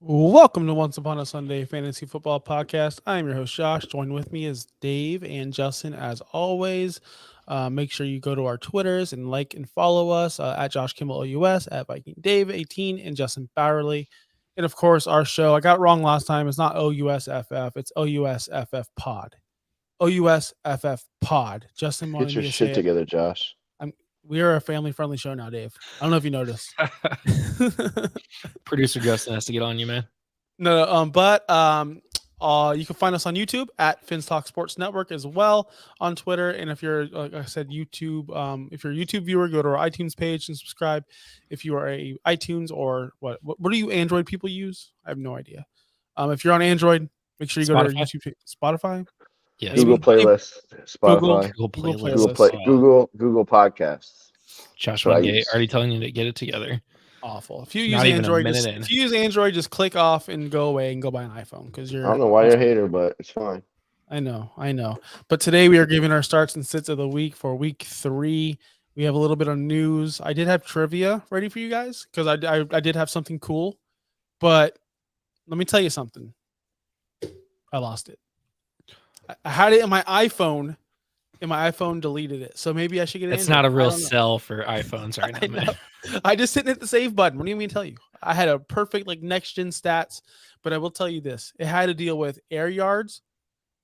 Welcome to Once Upon a Sunday Fantasy Football Podcast. I'm your host, Josh. Joined with me is Dave and Justin, as always. Make sure you go to our Twitters and like and follow us at Josh Kimball OUS, at Viking Dave 18, and Justin Bowerly. And of course, our show, I got it wrong last time. It's not OUSFF, it's OUSFF Pod. OUSFF Pod. Justin Get wanted your me to say shit it. together, Josh. We are a family friendly show now, Dave. I don't know if you noticed. Producer Justin has to get on you, man. You can find us on YouTube at Fins Talk Sports Network as well, on Twitter. And if you're, like I said, YouTube, if you're a YouTube viewer, go to our iTunes page and subscribe. If you are a iTunes or what do you Android people use? I have no idea. If you're on Android, make sure you go to our YouTube page. Spotify. Yes. Google Playlist, Spotify, Google Playlist. Google Podcasts. Josh So I Wingate use- already telling you to get it together. Awful. If you use Not even a Android, minute in. if you use Android, just click off and go away and go buy an iPhone because I you're. don't know why you're a hater, but it's fine. I know. But today we are giving our starts and sits of the week for week 3. We have a little bit of news. I did have trivia ready for you guys because I did have something cool. But let me tell you something. I lost it. I had it in my iPhone, and my iPhone deleted it. So maybe I should get it. It's not a real sell for iPhones right I now, man. know. I just didn't hit the save button. What do you mean to tell you? I had a perfect next gen stats, but I will tell you this: it had to deal with air yards,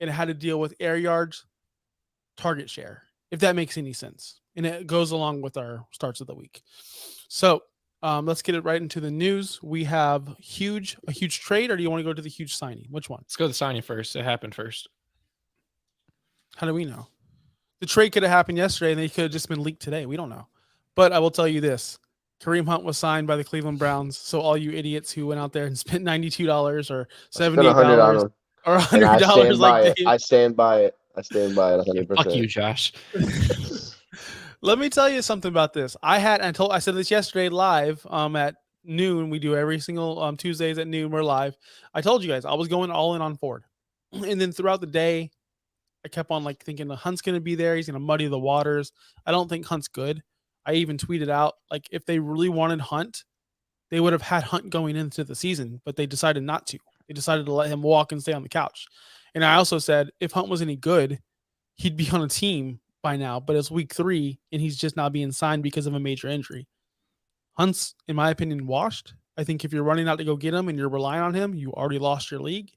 and it had to deal with air yards target share, if that makes any sense. And it goes along with our starts of the week. So let's get it right into the news. We have a huge trade, or do you want to go to the huge signing? Which one? Let's go to the signing first. It happened first. How do we know? The trade could have happened yesterday, and they could have just been leaked today. We don't know. But I will tell you this. Kareem Hunt was signed by the Cleveland Browns. So all you idiots who went out there and spent $92 or $70 or $100 like Dave. I stand by it. 100%. Fuck you, Josh. Let me tell you something about this. I said this yesterday live at noon. We do every single Tuesdays at noon. We're live. I told you guys I was going all in on Ford. And then throughout the day, I kept on thinking the Hunt's going to be there. He's going to muddy the waters. I don't think Hunt's good. I even tweeted out, if they really wanted Hunt, they would have had Hunt going into the season, but they decided not to. They decided to let him walk and stay on the couch. And I also said, if Hunt was any good, he'd be on a team by now, but it's week 3 and he's just not being signed because of a major injury. Hunt's, in my opinion, washed. I think if you're running out to go get him and you're relying on him, you already lost your league.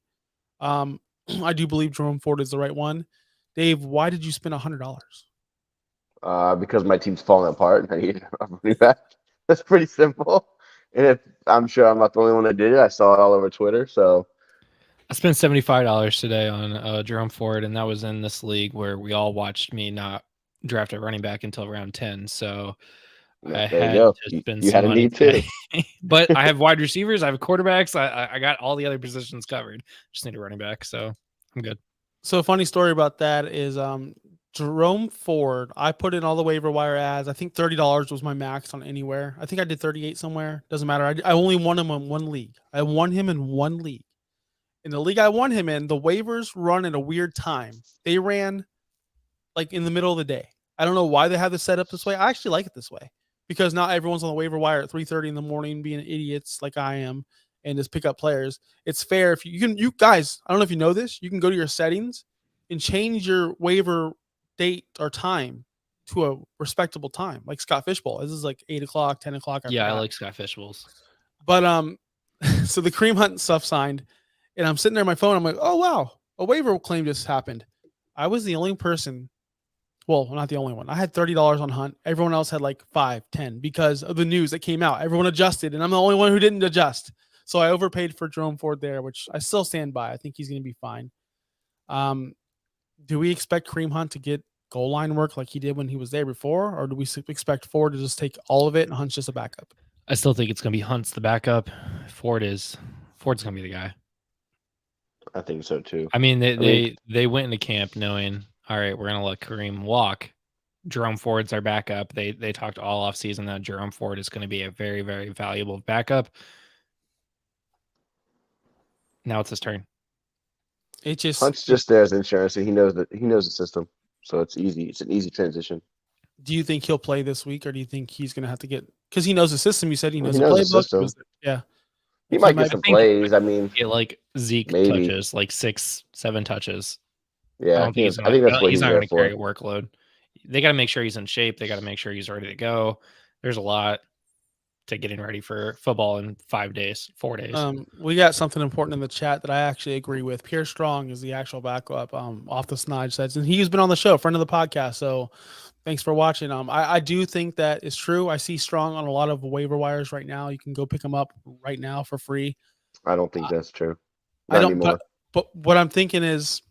I do believe Jerome Ford is the right one. Dave, why did you spend $100? Because my team's falling apart and I need a running back. That's pretty simple. And I'm sure I'm not the only one that did it. I saw it all over Twitter. So I spent $75 today on Jerome Ford, and that was in this league where we all watched me not draft a running back until round 10. So I had to spend some money too. But I have wide receivers, I have quarterbacks, I got all the other positions covered. Just need a running back, so I'm good. So a funny story about that is Jerome Ford, I put in all the waiver wire ads. I think $30 was my max on anywhere. I think I did 38 somewhere. Doesn't matter. I only won him in one league. I won him in one league. In the league I won him in, the waivers run at a weird time. They ran in the middle of the day. I don't know why they have this set up this way. I actually like it this way because not everyone's on the waiver wire at 3:30 in the morning being idiots like I am and just pick up players. It's fair if you guys, I don't know if you know this, you can go to your settings and change your waiver date or time to a respectable time, like Scott Fishbowl. This is 8 o'clock, 10 o'clock. I like Scott Fishbowls. But so the Kareem Hunt stuff signed, and I'm sitting there on my phone. I'm like, oh wow, a waiver claim just happened. I was the only person. Well, not the only one. I had $30 on Hunt. Everyone else had 5, 10 because of the news that came out. Everyone adjusted, and I'm the only one who didn't adjust. So I overpaid for Jerome Ford there, which I still stand by. I think he's going to be fine. Do we expect Kareem Hunt to get goal line work like he did when he was there before, or do we expect Ford to just take all of it and Hunt's just a backup? I still think it's going to be Hunt's the backup. Ford's going to be the guy. I think so too. I mean, they went into camp knowing, all right, we're going to let Kareem walk. Jerome Ford's our backup. They talked all offseason that Jerome Ford is going to be a very, very valuable backup. Now it's his turn. Hunt's just there as insurance, and he knows the system, so it's easy. It's an easy transition. Do you think he'll play this week, or do you think he's going to have to get because he knows the system? You said he knows the playbook. Yeah. He might get some plays. I mean, get like Zeke maybe. touches, like 6-7 touches. Yeah, I think that's what he's not there going to for. carry a workload. They got to make sure he's in shape. They got to make sure he's ready to go. There's a lot to getting ready for football in 4 days. We got something important in the chat that I actually agree with. Pierre Strong is the actual backup. Off the Snide says, and he's been on the show, friend of the podcast. So thanks for watching. I do think that is true. I see Strong on a lot of waiver wires right now. You can go pick him up right now for free. I don't think that's true. Not anymore. But what I'm thinking is,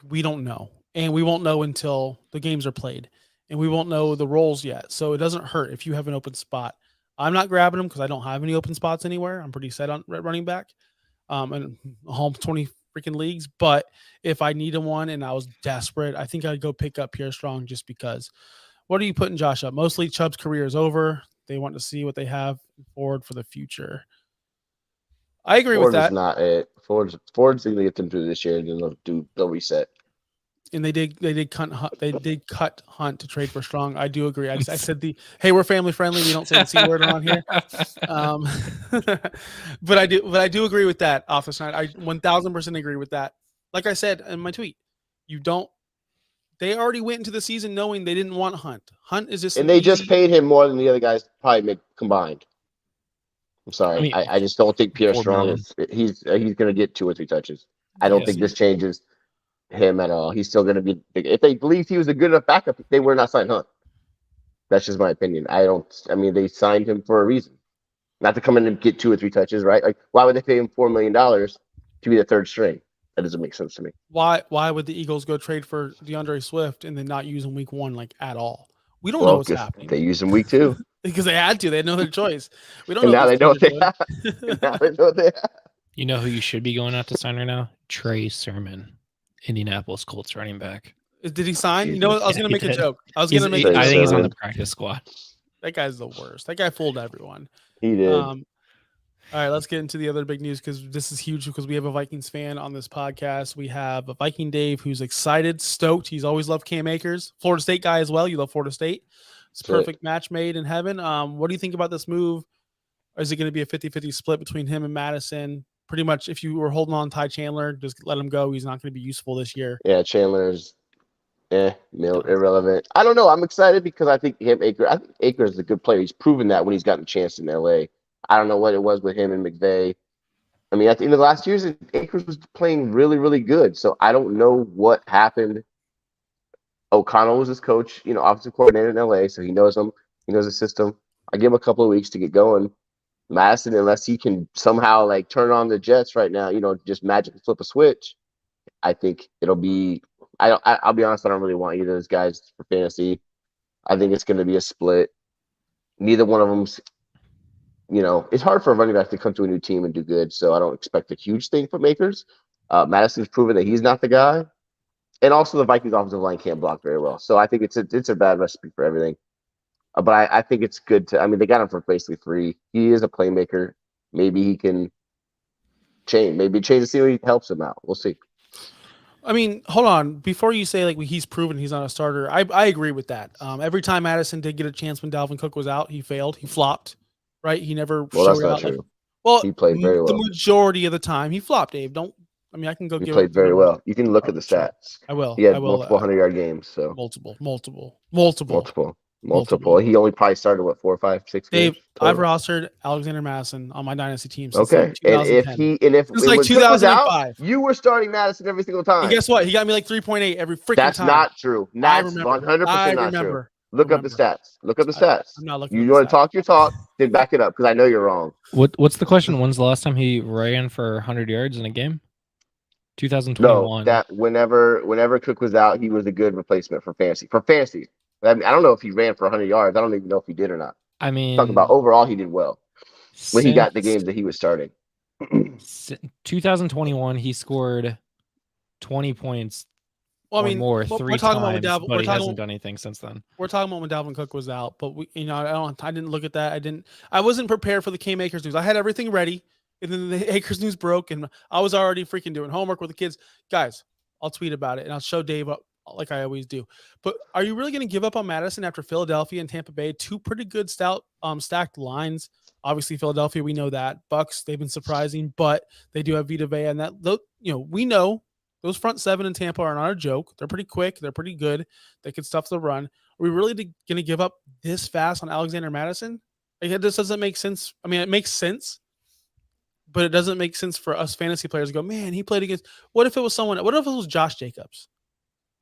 we don't know, and we won't know until the games are played, and we won't know the roles yet. So it doesn't hurt if you have an open spot. I'm not grabbing them because I don't have any open spots anywhere. I'm pretty set on running back, and home 20 freaking leagues. But if I needed one and I was desperate, I think I'd go pick up Pierre Strong just because. What are you putting Josh up? Mostly Chubb's career is over. They want to see what they have forward for the future. I agree with that. Ford is not it. Ford's going to get them through this year, and then they'll reset. And they did cut Hunt to trade for Strong. I do agree. I said hey, we're family friendly. We don't say the C word around here. But I do agree with that, off the side. I 1000% agree with that. Like I said in my tweet, they already went into the season knowing they didn't want Hunt. Hunt is just just paid him more than the other guys probably make combined. I'm sorry. I just don't think Pierre Strong he's going to get 2 or 3 touches. I don't think this changes him at all. He's still going to be big. If they believed he was a good enough backup, they would not sign Hunt. That's just my opinion. They signed him for a reason. Not to come in and get 2 or 3 touches, right? Like, why would they pay him $4 million to be the third string? That doesn't make sense to me. Why would the Eagles go trade for DeAndre Swift and then not use him week 1 like at all? We don't know what's happening. They use him week 2. Because they had to. They had no other choice. We don't know. Now they know what they have. Now they know what they have. You know who you should be going out to sign right now? Trey Sermon, Indianapolis Colts running back. Did he sign? You know, I was going to make a joke. I think he's on the practice squad. That guy's the worst. That guy fooled everyone. He did. All right, let's get into the other big news because this is huge because we have a Vikings fan on this podcast. We have a Viking Dave who's excited, stoked. He's always loved Cam Akers. Florida State guy as well. You love Florida State. It's a perfect match made in heaven. What do you think about this move? Or is it going to be a 50-50 split between him and Madison? Pretty much, if you were holding on Ty Chandler, just let him go. He's not going to be useful this year. Yeah, Chandler's irrelevant. I don't know. I'm excited because I think Akers is a good player. He's proven that when he's gotten a chance in LA. I don't know what it was with him and McVay. I mean, at the end of the last years, Akers was playing really, really good. So I don't know what happened. O'Connell was his coach, offensive coordinator in LA, so he knows him. He knows the system. I give him a couple of weeks to get going. Madison, unless he can somehow turn on the Jets right now, just magically flip a switch, I think it'll be. I'll be honest, I don't really want either of those guys for fantasy. I think it's going to be a split. Neither one of them's. It's hard for a running back to come to a new team and do good, so I don't expect a huge thing from Akers. Madison's proven that he's not the guy. And also the Vikings offensive line can't block very well. So I think it's a bad recipe for everything. But I think it's good they got him for basically free. He is a playmaker. Maybe he can change. Maybe change the scene helps him out. We'll see. I mean, hold on. Before you say he's proven he's not a starter, I agree with that. Every time Madison did get a chance when Dalvin Cook was out, he failed. He flopped, right? He never showed that's not out. True. He played very well. The majority of the time, he flopped, Dave. I can go He played very well. You can look at the stats. I will. He had multiple 100-yard games. So multiple. He only probably started 4 or 5, 6 Ave, games. I've rostered Alexander Madison on my dynasty team since okay. And if it's like 2005, you were starting Madison every single time. And guess what? He got me 3.8 every freaking time. That's not true. That's 100% not true. Look up the stats. I'm not looking. You want to talk your talk, then back it up because I know you're wrong. What's the question? When's the last time he ran for 100 yards in a game? 2021. No, that whenever Cook was out, he was a good replacement for fantasy. I don't know if he ran for 100 yards. I don't even know if he did or not. I mean, talking about overall, he did well when he got the games that he was starting. 2021, he scored 20 points. More 3 times, but he hasn't done anything since then. We're talking about when Dalvin Cook was out, but I didn't look at that. I wasn't prepared for the Cam Akers news. I had everything ready, and then the Akers news broke, and I was already freaking doing homework with the kids. Guys, I'll tweet about it, and I'll show Dave like I always do. But are you really going to give up on Madison after Philadelphia and Tampa Bay? Two pretty good stacked lines. Obviously, Philadelphia, we know that. Bucks, they've been surprising, but they do have Vita Vea, and that we know those front seven in Tampa are not a joke. They're pretty quick. They're pretty good. They can stuff the run. Are we really going to give up this fast on Alexander Madison? Like, it just doesn't make sense. I mean, it makes sense, but it doesn't make sense for us fantasy players to go, man, he played against. What if it was someone? What if it was Josh Jacobs?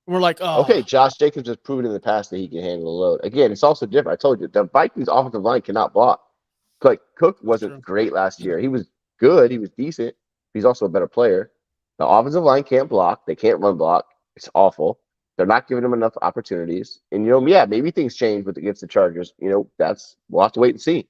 And we're like, oh, okay, Josh Jacobs has proven in the past that he can handle the load. Again, it's also different. I told you the Vikings offensive line cannot block. Like Cook wasn't great last year. He was good. He was decent. He's also a better player. The offensive line can't block. They can't run block. It's awful. They're not giving him enough opportunities. And maybe things change against the Chargers. We'll have to wait and see.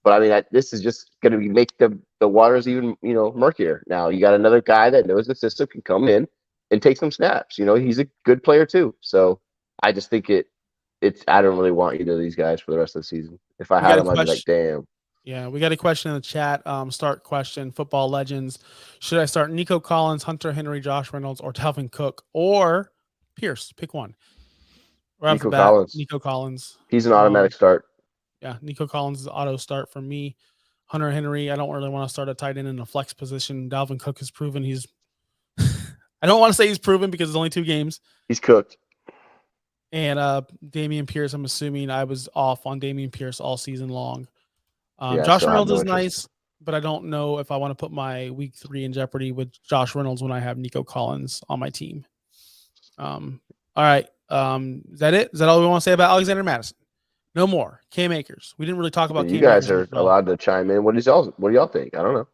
But I mean, this is just going to make the waters even murkier. Now you got another guy that knows the system, can come in and take some snaps. He's a good player too. So I just think it's. I don't really want either of these guys for the rest of the season. If I had them, I'd be like, damn. Yeah, we got a question in the chat. Start question, Football Legends. Should I start Nico Collins, Hunter Henry, Josh Reynolds, or Dalvin Cook, or Pierce? Pick one. Right Nico Collins. He's an automatic start. Yeah, Nico Collins is auto start for me. Hunter Henry, I don't really want to start a tight end in a flex position. Dalvin Cook has proven he's – I don't want to say he's proven because it's only 2 games. He's cooked. And Dameon Pierce, I'm assuming I was off on Dameon Pierce all season long. Josh Reynolds is nice, but I don't know if I want to put my week 3 in jeopardy with Josh Reynolds when I have Nico Collins on my team. All right. Is that it? Is that all we want to say about Alexander Madison? No more. Cam Akers. We didn't really talk about you guys are allowed to chime in. What do y'all think? I don't know.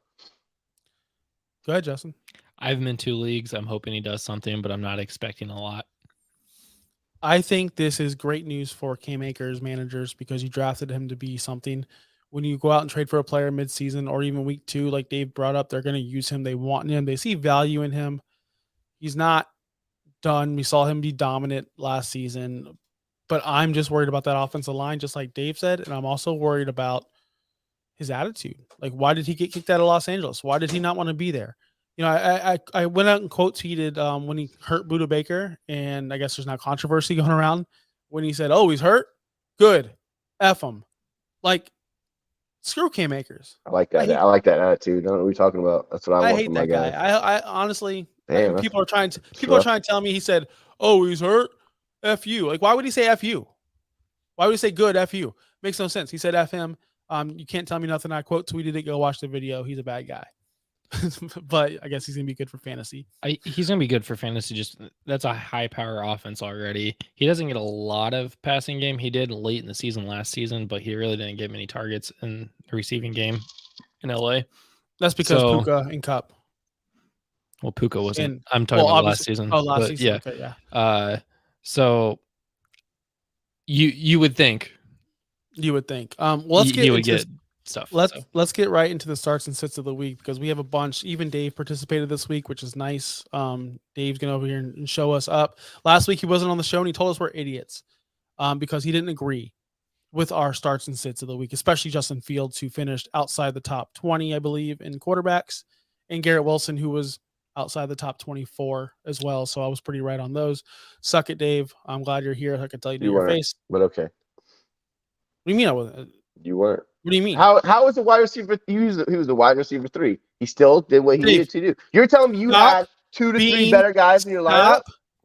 Go ahead, Justin. I have him in 2 leagues. I'm hoping he does something, but I'm not expecting a lot. I think this is great news for Cam Akers managers because you drafted him to be something. When you go out and trade for a player midseason or even week 2, like Dave brought up, they're going to use him. They want him. They see value in him. He's not done. We saw him be dominant last season, but I'm just worried about that offensive line, just like Dave said. And I'm also worried about his attitude. Like, why did he get kicked out of Los Angeles? Why did he not want to be there? I went out and quote tweeted when he hurt Budda Baker, and I guess there's now controversy going around when he said, "Oh, he's hurt. Good, F him." Like, screw Cam Akers. I like that. I like that attitude. I don't know what you're talking about. That's what I want from my guy. I honestly, people are trying to tell me he said, "Oh, he's hurt. F you." Like, why would he say F you? Why would he say good F you? Makes no sense. He said F him. You can't tell me nothing. I quote tweeted it. Go watch the video. He's a bad guy. But I guess he's gonna be good for fantasy. He's gonna be good for fantasy. Just that's a high power offense already. He doesn't get a lot of passing game. He did late in the season last season, but he really didn't get many targets in the receiving game in LA. That's because Puka and Cup. Well, Puka wasn't. I'm talking about last season. Oh, last season. Yeah. Okay, yeah. So you would think. You would think. Well, let's get you would get stuff. Let's get right into the starts and sits of the week because we have a bunch. Even Dave participated this week, which is nice. Dave's gonna over here and show us up. Last week he wasn't on the show and he told us we're idiots because he didn't agree with our starts and sits of the week, especially Justin Fields, who finished outside the top 20, I believe, in quarterbacks, and Garrett Wilson, who was outside the top 24 as well. So I was pretty right on those. Suck it, Dave. I'm glad you're here. I can tell you to your face. But okay. What do you mean I wasn't? You weren't. What do you mean? How was the wide receiver? He was the wide receiver 3. He still did what he needed to do. You're telling me you had 2 to 3 better guys in your lineup?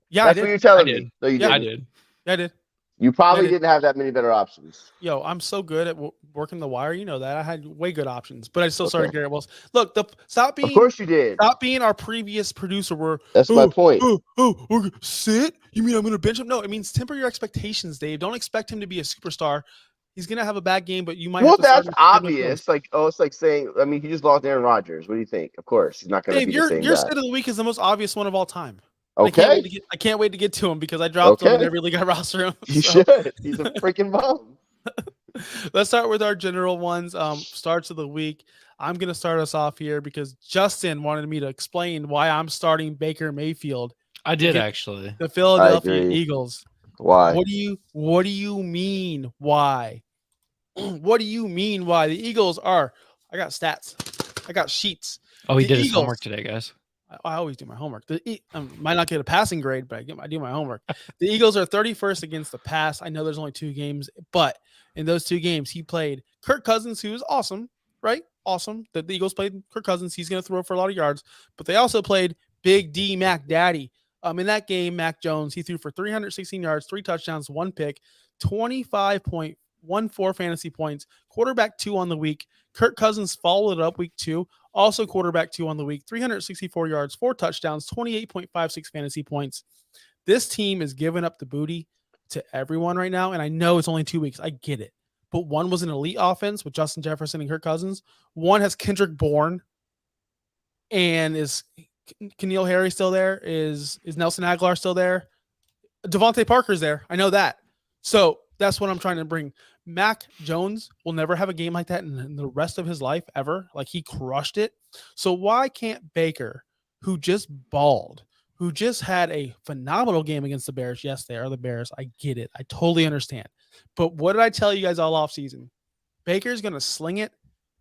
Yeah, that's what you're telling me. No, you didn't. I did. Yeah, I did. You probably didn't have that many better options. Yo, I'm so good at working the wire. You know that. I had way good options, but I still started Garrett Wilson. Look, stop being. Of course you did. Stop being our previous producer. That's my point. Sit? You mean I'm going to bench him? No, it means temper your expectations, Dave. Don't expect him to be a superstar. He's going to have a bad game, but you might. Well, that's obvious. It's like saying. I mean, he just lost Aaron Rodgers. What do you think? Of course, he's not going to be the same guy. Your sit of the week is the most obvious one of all time. Okay. I can't wait to get to him because I dropped him in every league I roster him. You should. He's a freaking bum. Let's start with our general ones. Starts of the week. I'm going to start us off here because Justin wanted me to explain why I'm starting Baker Mayfield. I did actually. The Philadelphia Eagles. Why? What do you mean? Why? What do you mean? Why the Eagles are? I got stats. I got sheets. Oh, he did his homework today, guys. I always do my homework. Might not get a passing grade, but I do my homework. The Eagles are 31st against the pass. I know there's only 2 games, but in those 2 games, he played Kirk Cousins, who is awesome, right? Awesome. The Eagles played Kirk Cousins. He's going to throw for a lot of yards, but they also played Big D Mac Daddy. In that game, Mac Jones, he threw for 316 yards, 3 touchdowns, 1 pick, 25.14 fantasy points, quarterback 2 on the week. Kirk Cousins followed it up week 2, also quarterback 2 on the week, 364 yards, 4 touchdowns, 28.56 fantasy points. This team is giving up the booty to everyone right now, and I know it's only 2 weeks. I get it. But one was an elite offense with Justin Jefferson and Kirk Cousins. One has Kendrick Bourne, and is Keneal Harry still there? Is Nelson Aguilar still there? Devontae Parker's there. I know that. So that's what I'm trying to bring. Mac Jones will never have a game like that in the rest of his life ever. Like, he crushed it. So why can't Baker, who just balled, who just had a phenomenal game against the Bears? Yes, they are the Bears. I get it. I totally understand. But what did I tell you guys all offseason? Baker's going to sling it.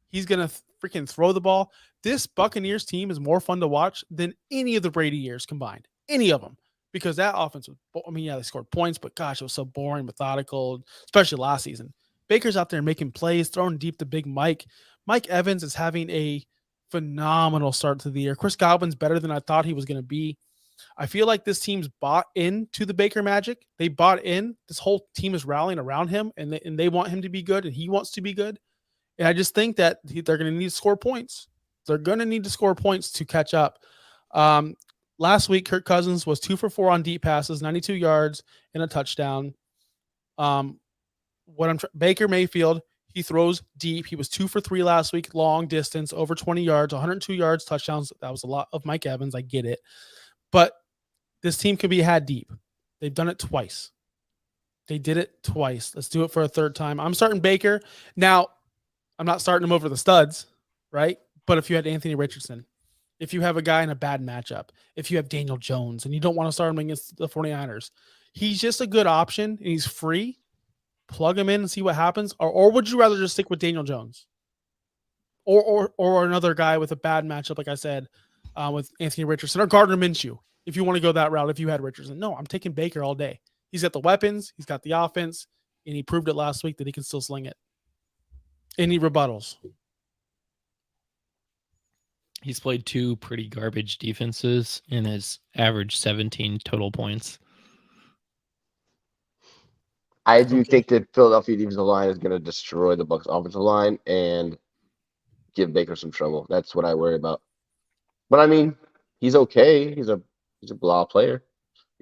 He's going to freaking throw the ball. This Buccaneers team is more fun to watch than any of the Brady years combined. Any of them. Because that offense was, I mean, yeah, they scored points, but gosh, it was so boring, methodical, especially last season. Baker's out there making plays, throwing deep to Big Mike. Mike Evans is having a phenomenal start to the year. Chris Godwin's better than I thought he was going to be. I feel like this team's bought into the Baker magic. They bought in. This whole team is rallying around him, and they want him to be good, and he wants to be good. And I just think that they're going to need to score points. They're going to need to score points to catch up. Last week, Kirk Cousins was 2 for 4 on deep passes, 92 yards and a touchdown. Baker Mayfield, he throws deep. He was 2 for 3 last week, long distance, over 20 yards, 102 yards, touchdowns. That was a lot of Mike Evans. I get it. But this team can be had deep. They've done it twice. They did it twice. Let's do it for a third time. I'm starting Baker. Now, I'm not starting him over the studs, right? But if you had Anthony Richardson, if you have a guy in a bad matchup, if you have Daniel Jones and you don't want to start him against the 49ers, he's just a good option and he's free. Plug him in and see what happens. Or would you rather just stick with Daniel Jones? Or another guy with a bad matchup, like I said, with Anthony Richardson or Gardner Minshew, if you want to go that route, if you had Richardson. No, I'm taking Baker all day. He's got the weapons, he's got the offense, and he proved it last week that he can still sling it. Any rebuttals? He's played 2 pretty garbage defenses and has averaged 17 total points. I do think that Philadelphia defensive line is going to destroy the Bucs offensive line and give Baker some trouble. That's what I worry about. But I mean, he's okay. He's a blah player.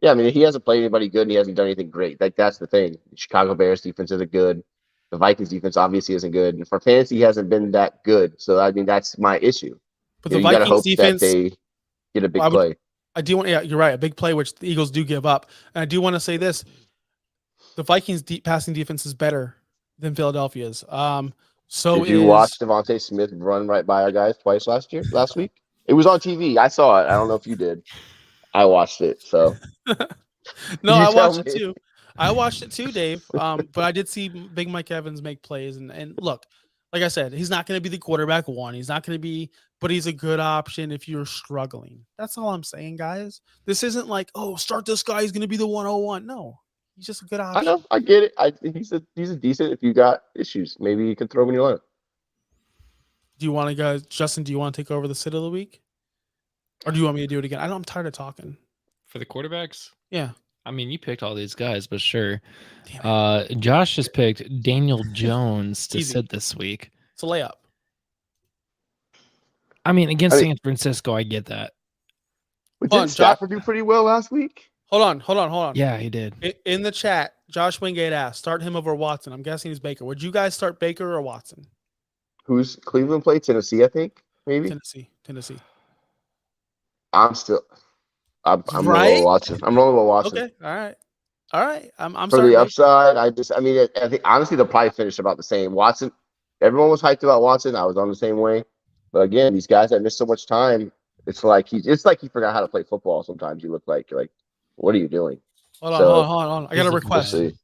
Yeah, I mean, he hasn't played anybody good and he hasn't done anything great. Like, that's the thing. The Chicago Bears defense isn't good. The Vikings defense obviously isn't good. And for fantasy, he hasn't been that good. So I mean, that's my issue. But the Vikings defense, that they get a big play. I do want, yeah, you're right, a big play, which the Eagles do give up. And I do want to say this: the Vikings' deep passing defense is better than Philadelphia's. Did you watch Devontae Smith run right by our guys twice last week? It was on TV. I saw it. I don't know if you did. I watched it. So no, I watched it too. I watched it too, Dave. But I did see Big Mike Evans make plays, and look, like I said, he's not going to be the quarterback one. He's not going to be, but he's a good option if you're struggling. That's all I'm saying, guys. This isn't like, oh, start this guy. He's going to be the 101. No, he's just a good option. I know. I get it. He's a decent if you got issues. Maybe you can throw him in your lineup. Do you want to go, Justin? Do you want to take over the sit of the week, or do you want me to do it again? I'm tired of talking. For the quarterbacks? Yeah. I mean, you picked all these guys, but sure. Josh just picked Daniel Jones to sit this week. It's a layup. I mean, against San Francisco, I get that. Did Stafford do pretty well last week? Hold on. Yeah, he did. In the chat, Josh Wingate asked, start him over Watson. I'm guessing he's Baker. Would you guys start Baker or Watson? Who's Cleveland played? Tennessee, I think. Maybe Tennessee. I'm rolling with Watson. I'm rolling with Watson. Okay, all right. I'm for the upside. I think honestly they'll probably finish about the same. Watson. Everyone was hyped about Watson. I was on the same way. But again, these guys that miss so much time, it's like he forgot how to play football. Sometimes you look like you're like, what are you doing? Hold on. I got a request. When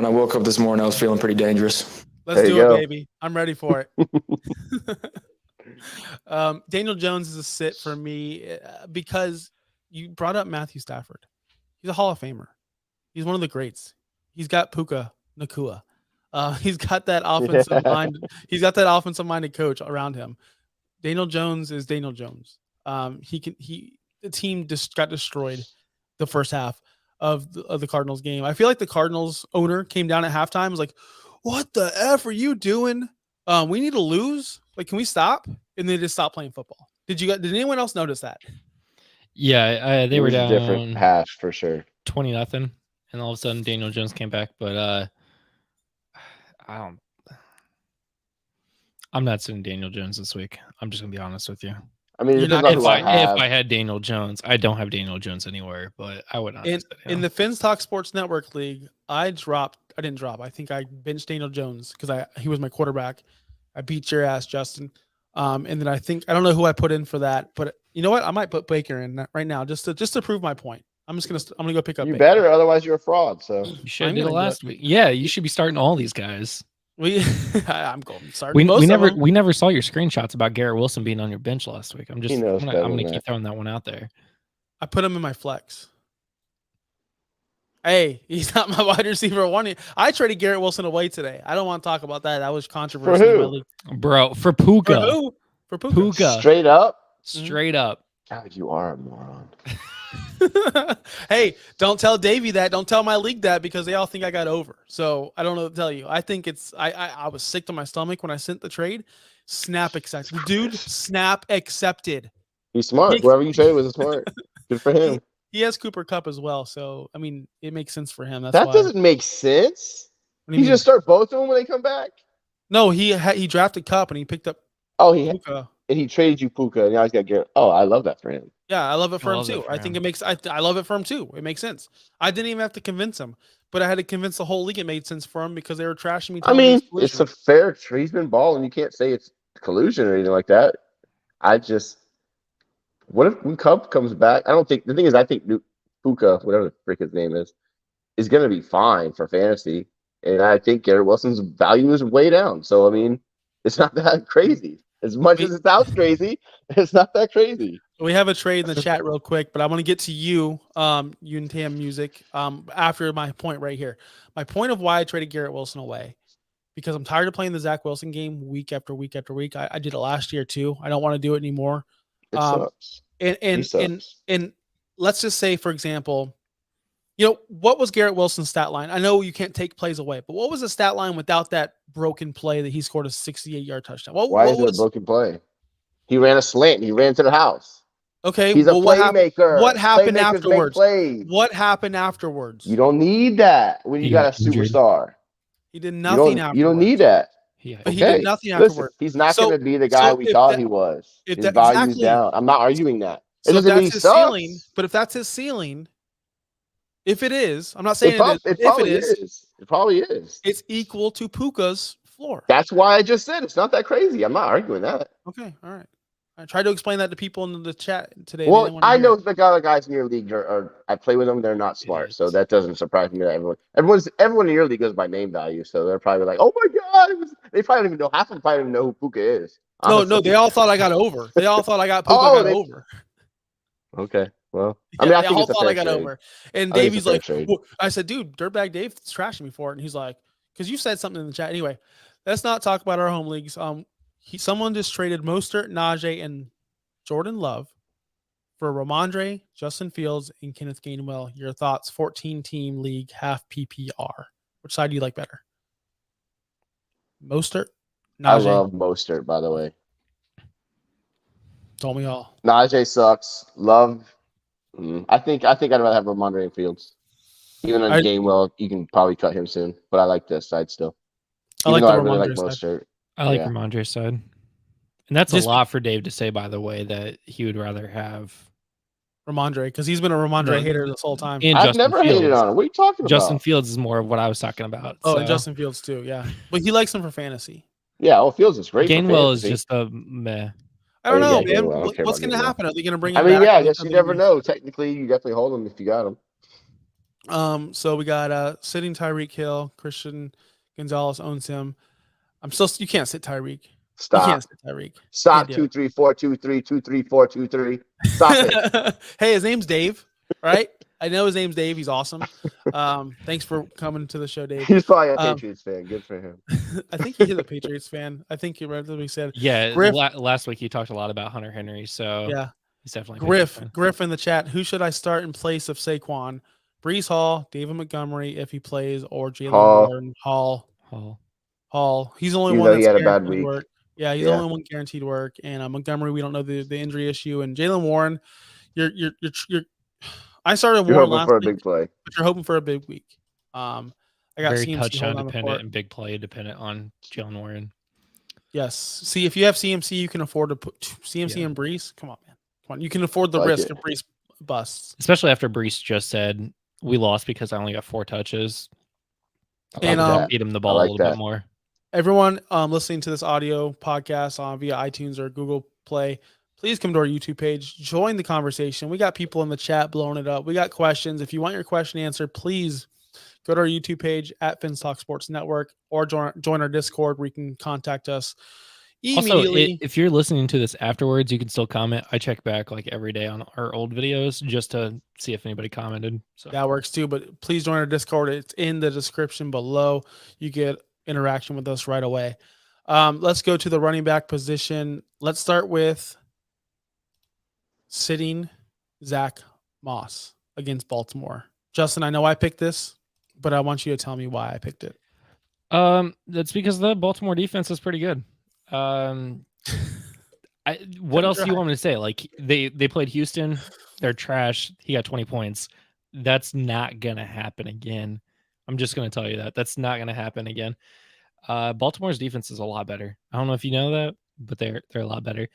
I woke up this morning, I was feeling pretty dangerous. Let's do it, baby. I'm ready for it. Daniel Jones is a sit for me because you brought up Matthew Stafford. He's a Hall of Famer. He's one of the greats. He's got Puka Nakua. He's got that offensive mind. He's got that offensive minded coach around him. Daniel Jones is Daniel Jones. The team just got destroyed the first half of the Cardinals game. I feel like the Cardinals owner came down at halftime and was like, "What the F are you doing? We need to lose. Like, can we stop?" And they just stopped playing football. Did anyone else notice that? Yeah, they were down a different half for sure. 20-0, and all of a sudden Daniel Jones came back. But I'm not sitting Daniel Jones this week. I'm just gonna be honest with you. I mean, it depends on who I have. If I had Daniel Jones, I don't have Daniel Jones anywhere, but I would not. In the Fins Talk Sports Network League, I didn't drop. I think I benched Daniel Jones because he was my quarterback. I beat your ass, Justin. And then I don't know who I put in for that, but you know what? I might put Baker in right now just to prove my point. I'm gonna go pick up. You Baker. better, otherwise you're a fraud. So you should have did it last week. Yeah, you should be starting all these guys. I'm going starting. We never saw your screenshots about Garrett Wilson being on your bench last week. I'm gonna keep throwing that one out there. I put him in my flex. Hey, he's not my wide receiver one. I traded Garrett Wilson away today. I don't want to talk about that. That was controversial. For who? Bro, for Puka. For who? For Puka. Puka. Straight up? Straight up. God, you are a moron. Hey, don't tell Davey that. Don't tell my league that because they all think I got over. So I don't know what to tell you. I think I was sick to my stomach when I sent the trade. Snap accepted. Dude, snap accepted. He's smart. Whoever you traded was smart. Good for him. He has Cooper Kupp as well. So, I mean, it makes sense for him. That doesn't make sense. He just start both of them when they come back? No, he drafted Kupp and he picked up Puka. And he traded you Puka, and now he's got Garrett. Oh, I love that for him. Yeah, I love it for him too. I think it makes. I love it for him too. It makes sense. I didn't even have to convince him, but I had to convince the whole league it made sense for him because they were trashing me. I mean, it's a fair trade. He's been balling. You can't say it's collusion or anything like that. What if when Kupp comes back? I think Puka, whatever the frick his name is going to be fine for fantasy, and I think Garrett Wilson's value is way down. So I mean, it's not that crazy. As much as it sounds crazy, it's not that crazy. We have a trade in the chat real quick, but I want to get to you, Untam Music, after my point right here. My point of why I traded Garrett Wilson away, because I'm tired of playing the Zach Wilson game week after week after week. I did it last year too. I don't want to do it anymore. It sucks. And let's just say, for example, what was Garrett Wilson's stat line? I know you can't take plays away, but what was the stat line without that broken play that he scored a 68-yard touchdown? Why is it a broken play? He ran a slant. He ran to the house. Okay, he's a playmaker. What happened afterwards? What happened afterwards? You don't need that when you got a superstar. He did nothing afterwards. You don't need that. But he did nothing afterwards. Listen, he's not going to be the guy we thought he was. His value's down. I'm not arguing that. It doesn't mean he sucks. Ceiling, but if that's his ceiling, if it is, I'm not saying it probably is. It probably is. It's equal to Puka's floor. That's why I just said it's not that crazy. I'm not arguing that. Okay, all right. I tried to explain that to people in the chat today. Well, I know the other guys in your league I play with them. They're not smart, so that doesn't surprise me that everyone in your league goes by name value. So they're probably like, "Oh my god!" They probably don't even know. Half of them probably don't even know who Puka is. Honestly. No, they all thought I got over. They all thought I got Puka over. Okay, well, I mean, I think I got over. And Davey's like, well, I said, "Dude, Dirtbag Dave's trashing me for it," and he's like, "Because you said something in the chat." Anyway, let's not talk about our home leagues. Someone just traded Mostert, Najee, and Jordan Love for Ramondre, Justin Fields, and Kenneth Gainwell. Your thoughts? 14-team league, half PPR. Which side do you like better? Mostert, Najee. I love Mostert, by the way. Told me all. Najee sucks. Love. I think I'd rather have Ramondre and Fields. Even on Gainwell, you can probably cut him soon. But I like this side still. I really like Mostert. I like Ramondre's side. And that's a lot for Dave to say, by the way, that he would rather have Ramondre, because he's been a Ramondre hater this whole time. I've never hated on him. What are you talking about? Justin Fields is more of what I was talking about. Oh, and Justin Fields too, yeah. But he likes him for fantasy. Yeah, Fields is great. Gainwell is just a meh. I don't know, man. What's going to happen? Are they going to bring him back? I guess you never know. Technically, you definitely hold him if you got him. So we got sitting Tyreek Hill. Christian Gonzalez owns him. You can't sit Tyreek. Stop. You can't say Tyreek. Stop. 2 3 4 2 3 2 3 4 2 3. Stop it. Hey, his name's Dave, right? I know his name's Dave. He's awesome. Thanks for coming to the show, Dave. He's probably a Patriots fan. Good for him. I think he is a Patriots fan. I think he read what we said. Yeah, Griff, last week he talked a lot about Hunter Henry, so yeah, he's definitely a fan. Griff in the chat. Who should I start in place of Saquon? Brees Hall, David Montgomery if he plays, or Jalen Warren. Hall. He's the only one that's guaranteed work. Yeah, he's the only one guaranteed work. And Montgomery, we don't know the injury issue. And Jalen Warren, you're. I started Warren last week, big play, but you're hoping for a big week. I got very CMC touchdown dependent and big play dependent on Jalen Warren. Yes. See, if you have CMC, you can afford to put CMC and Brees. Come on, man. Come on. You can afford the risk of Brees busts. Especially after Brees just said, we lost because I only got 4 touches. And feed him the ball a little bit more. Everyone listening to this audio podcast via iTunes or Google Play, please come to our YouTube page. Join the conversation. We got people in the chat blowing it up. We got questions. If you want your question answered, please go to our YouTube page at Finstock Sports Network or join our Discord where you can contact us immediately. Also, if you're listening to this afterwards, you can still comment. I check back like every day on our old videos just to see if anybody commented. So that works too. But please join our Discord. It's in the description below. You get interaction with us right away. Let's go to the running back position. Let's start with sitting Zach Moss against Baltimore. Justin, I know I picked this, but I want you to tell me why I picked it. That's because the Baltimore defense is pretty good. What else do you want me to say? Like they played Houston, they're trash. He got 20 points. That's not gonna happen again. I'm just gonna tell you that's not gonna happen again. Baltimore's defense is a lot better. I don't know if you know that, but they're a lot better.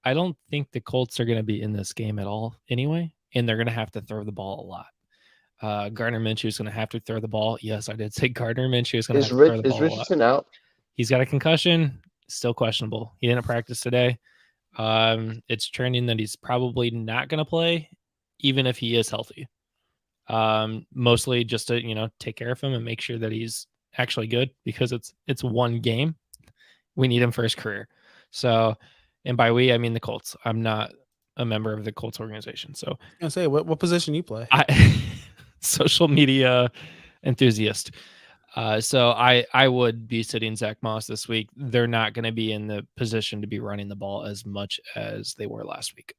I don't think the Colts are gonna be in this game at all anyway, and they're gonna have to throw the ball a lot. Gardner Minshew is gonna have to throw the ball. Yes, I did say Gardner Minshew is gonna have to throw the ball. Is Richardson out? He's got a concussion. Still questionable. He didn't practice today. It's trending that he's probably not going to play, even if he is healthy. Mostly just to take care of him and make sure that he's actually good, because it's one game. We need him for his career. So, and by we I mean the Colts. I'm not a member of the Colts organization. So I was gonna say, what position you play? Social media enthusiast. So I would be sitting Zach Moss this week. They're not going to be in the position to be running the ball as much as they were last week.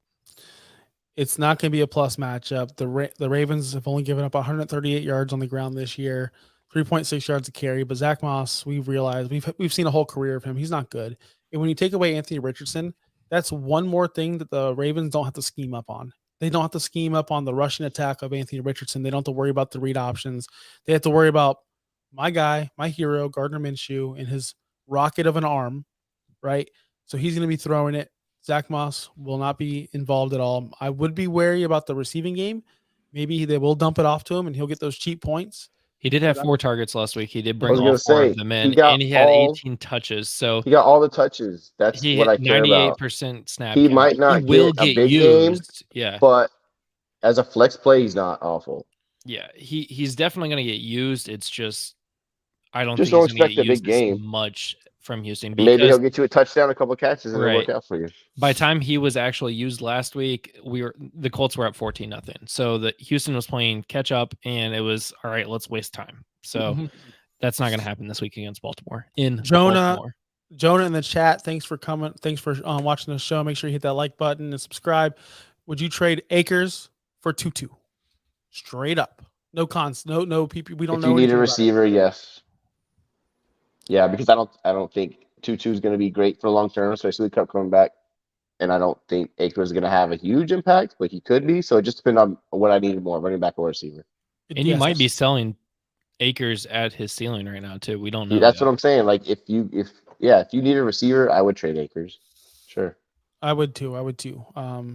It's not going to be a plus matchup. The Ravens have only given up 138 yards on the ground this year, 3.6 yards a carry. But Zach Moss, we've realized we've seen a whole career of him. He's not good. And when you take away Anthony Richardson, that's one more thing that the Ravens don't have to scheme up on. They don't have to scheme up on the rushing attack of Anthony Richardson. They don't have to worry about the read options. They have to worry about my guy, my hero, Gardner Minshew, and his rocket of an arm, right? So he's going to be throwing it. Zach Moss will not be involved at all. I would be wary about the receiving game. Maybe they will dump it off to him, and he'll get those cheap points. He did have 4 targets last week. He did bring all 4 of them in, and he had 18 touches. So he got all the touches. That's what I care about. 98% snap. He might not get a big game, but as a flex play, he's not awful. Yeah, he's definitely going to get used. It's just I don't think he's going to get used as much from Houston. Maybe he'll get you a touchdown, a couple of catches, and it'll work out for you. By the time he was actually used last week, the Colts were up 14-0. So the Houston was playing catch up, and it was all right. Let's waste time. So that's not going to happen this week against Baltimore. Jonah in the chat, thanks for coming. Thanks for watching the show. Make sure you hit that like button and subscribe. Would you trade Akers for Tutu? Straight up, no cons, no PP. We don't know. If you need a receiver, yes. Yeah, because I don't think Tutu is going to be great for long term, especially with Cup coming back. And I don't think Akers is going to have a huge impact, but he could be. So it just depends on what I needed more, running back or receiver. And you might be selling Akers at his ceiling right now too. We don't know. That's what I'm saying. Like if you need a receiver, I would trade Akers. Sure. I would too.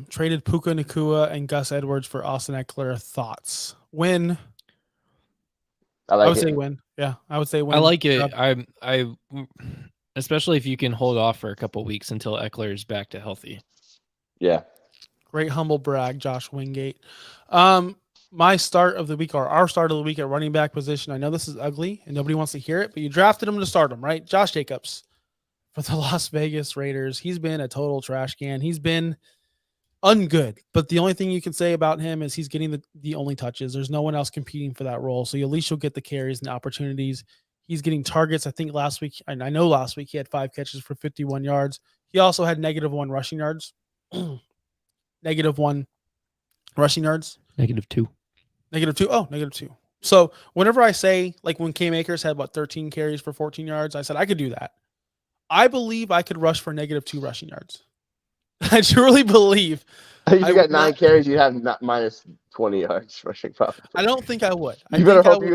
Traded Puka Nacua and Gus Edwards for Austin Eckler. Thoughts? Win. I would say win. Yeah, I would say win. I like it. I especially if you can hold off for a couple weeks until Eckler is back to healthy. Yeah. Great humble brag, Josh Wingate. My start of the week, or our start of the week at running back position. I know this is ugly and nobody wants to hear it, but you drafted him to start him, right? Josh Jacobs. for the Las Vegas Raiders. He's been a total trash can. He's been ungood. But the only thing you can say about him is he's getting the only touches. There's no one else competing for that role. So at least you'll get the carries and the opportunities. He's getting targets. I think last week, and I know last week he had 5 catches for 51 yards. He also had -1 rushing yards. -1 rushing yards. -2. -2. Oh, -2. So whenever I say, like when Cam Akers had 13 carries for 14 yards, I said I could do that. I believe I could rush for -2 rushing yards. I truly believe. If you got 9 carries, you have minus 20 yards rushing probably. I don't think I would. You better hope you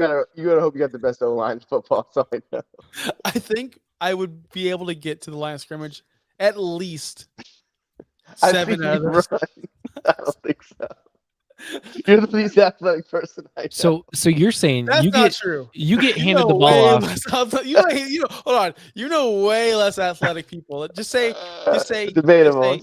got the best O-line in football. So I know. I think I would be able to get to the line of scrimmage at least 7 out of those. I don't think so. You're the least athletic person I know. So you're saying that's not true. You get handed the ball off. Hold on. You know way less athletic people. Just say. Debatable.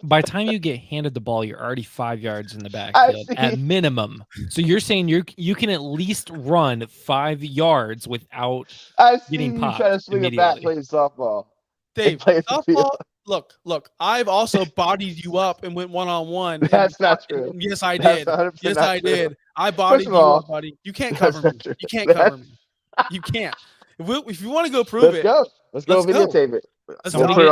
By the time you get handed the ball, you're already 5 yards in the backfield at minimum. So you're saying you can at least run 5 yards without getting popped. Try to swing a bat playing softball. Dave, softball. Look. I've also bodied you up and went one-on-one. That's not true. Yes, I did. Yes, I did. I bodied you up, buddy. You can't cover me. You can't cover me. You can't. If you want to go prove it, let's go videotape it. Somebody get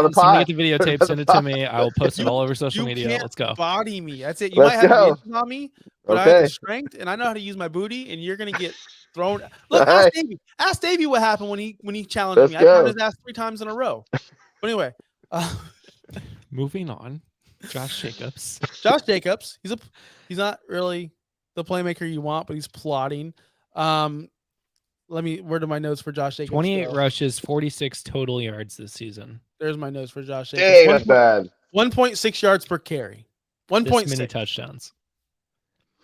the videotape, send it to me. I will post it all over social media. Let's go. Body me. That's it. You might have inches on me, but I have the strength and I know how to use my booty, and you're gonna get thrown. Look, ask Davey what happened when he challenged me. I found his ass 3 times in a row. But anyway, moving on. Josh Jacobs. He's not really the playmaker you want, but he's plotting. Where do my notes for Josh Jacobs? 28 rushes, 46 total yards this season. There's my notes for Josh Jacobs. Dang, that's bad. 1.6 yards per carry. 1.6 many touchdowns.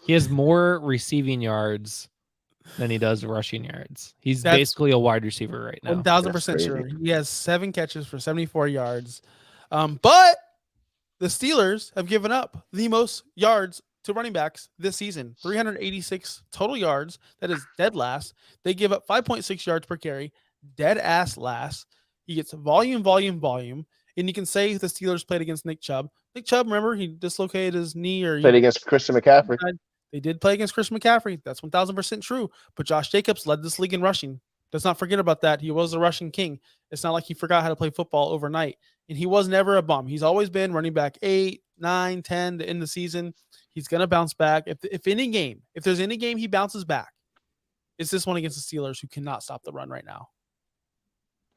He has more receiving yards than he does rushing yards. That's basically a wide receiver right now. 1,000% sure. He has 7 catches for 74 yards. But the Steelers have given up the most yards to running backs this season. 386 total yards. That is dead last. They give up 5.6 yards per carry. Dead ass last. He gets volume. And you can say the Steelers played against Nick Chubb. Nick Chubb, remember, he dislocated his knee. Played against Christian McCaffrey. They did play against Christian McCaffrey. That's 1,000% true. But Josh Jacobs led this league in rushing. Let's not forget about that. He was the rushing king. It's not like he forgot how to play football overnight. And he was never a bum. He's always been running back 8, 9, 10 to end the season. He's going to bounce back. If there's any game he bounces back, it's this one against the Steelers, who cannot stop the run right now.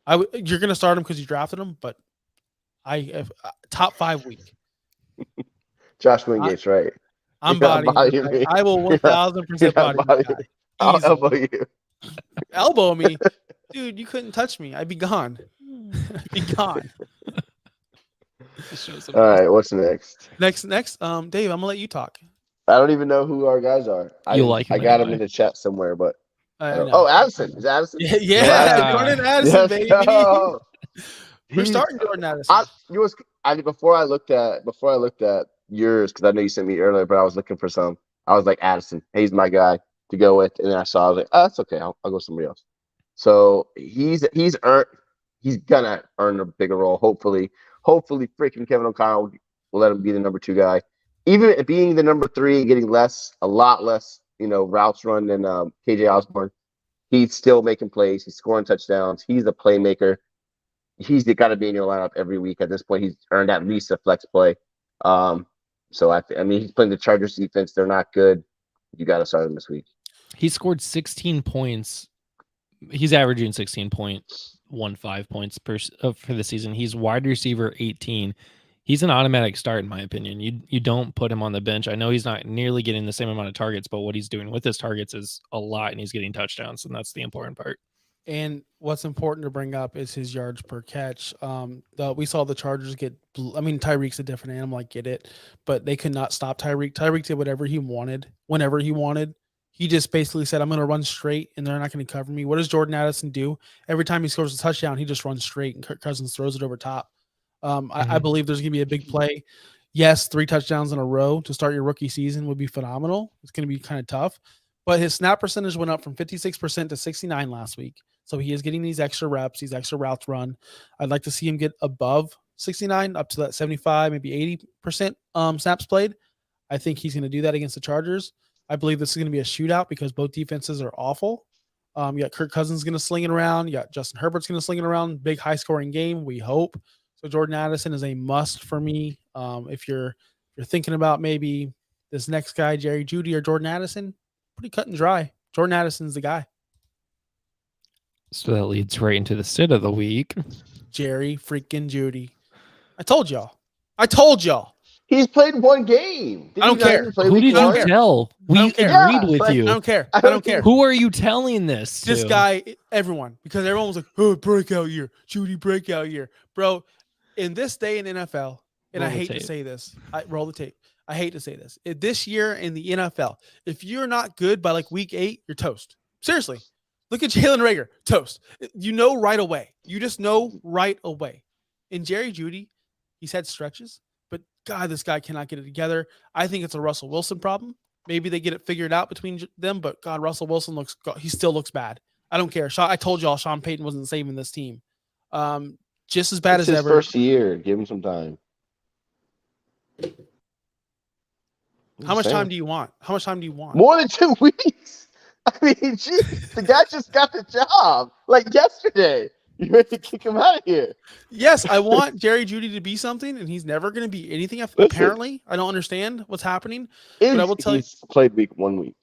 You're going to start him because you drafted him, but top 5 week. Josh Wingate's right. I'm bodying me. I will 1,000% body you. I'll elbow you. Elbow me? Dude, you couldn't touch me. I'd be gone. I'd be gone. All right, what's next? Next, Dave, I'm gonna let you talk. I don't even know who our guys are. I got him in the chat somewhere, but Addison. Is Addison? Yeah. Jordan Addison, baby. Go. We're starting Jordan Addison. Before I looked at yours, because I know you sent me earlier, but I was looking for some. I was like, Addison, he's my guy to go with, and then I was like, oh, that's okay. I'll go with somebody else. So he's gonna earn a bigger role. Hopefully, freaking Kevin O'Connell will let him be the number 2 guy. Even being the number 3, getting a lot less, routes run than KJ Osborne, he's still making plays. He's scoring touchdowns. He's a playmaker. He's got to be in your lineup every week. At this point, he's earned at least a flex play. So I mean, he's playing the Chargers defense. They're not good. You got to start him this week. He scored 16 points. He's averaging 16.15 points for the season. He's wide receiver 18. He's an automatic start, in my opinion. You don't put him on the bench. I know he's not nearly getting the same amount of targets, but what he's doing with his targets is a lot, and he's getting touchdowns, and that's the important part. And what's important to bring up is his yards per catch. We saw the Chargers get. I mean, Tyreek's a different animal. I get it, but they could not stop Tyreek. Tyreek did whatever he wanted, whenever he wanted. He just basically said, "I'm going to run straight, and they're not going to cover me." What does Jordan Addison do? Every time he scores a touchdown, he just runs straight, and Kirk Cousins throws it over top. I believe there's going to be a big play. Yes, 3 touchdowns in a row to start your rookie season would be phenomenal. It's going to be kind of tough, but his snap percentage went up from 56% to 69% last week. So he is getting these extra reps, these extra routes run. I'd like to see him get above 69, up to that 75, maybe 80% snaps played. I think he's going to do that against the Chargers. I believe this is going to be a shootout because both defenses are awful. You got Kirk Cousins going to sling it around. You got Justin Herbert's going to sling it around. Big high scoring game, we hope. So Jordan Addison is a must for me. If you're thinking about maybe this next guy, Jerry Jeudy or Jordan Addison, pretty cut and dry. Jordan Addison's the guy. So that leads right into the sit of the week. Jerry freaking Jeudy. I told y'all. He's played one game. I don't care. Who did you tell? We agreed with you. I don't care. Who are you telling this to? This guy, everyone. Because everyone was like, oh, breakout year. Jeudy breakout year. Bro, in this day in NFL, and I hate to say this. Roll the tape. I hate to say this. This year in the NFL, if you're not good by like week 8, you're toast. Seriously. Look at Jalen Reagor. Toast. You know right away. You just know right away. In Jerry Jeudy, he's had stretches, but God, this guy cannot get it together. I think it's a Russell Wilson problem. Maybe they get it figured out between them, but God, Russell Wilson he still looks bad. I don't care. I told y'all Sean Payton wasn't saving this team. Just as bad as his ever. First year. Give him some time. How much time do you want? More than 2 weeks. I mean, geez, the guy just got the job like yesterday. You ready to kick him out of here? Yes, I want Jerry Jeudy to be something, and he's never going to be anything. Apparently, I don't understand what's happening. But I will tell he's played 1 week.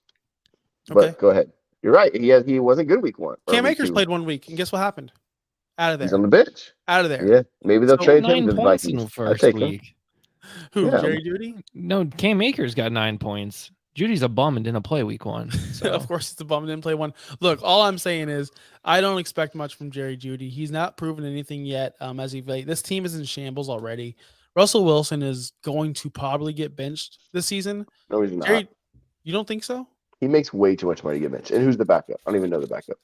But go ahead. You're right. He wasn't good week 1. Cam Akers played 1 week, and guess what happened? Out of there. He's on the bench. Out of there. Yeah, maybe they'll trade him to the Vikings in the first week. Who? Yeah. Jerry Jeudy? No, Cam Akers got 9 points. Judy's a bum and didn't play week 1. So. Of course, it's a bum and didn't play 1. Look, all I'm saying is I don't expect much from Jerry Jeudy. He's not proven anything yet. As he played, this team is in shambles already. Russell Wilson is going to probably get benched this season. No, he's not. Jerry, you don't think so? He makes way too much money to get benched. And who's the backup? I don't even know the backup.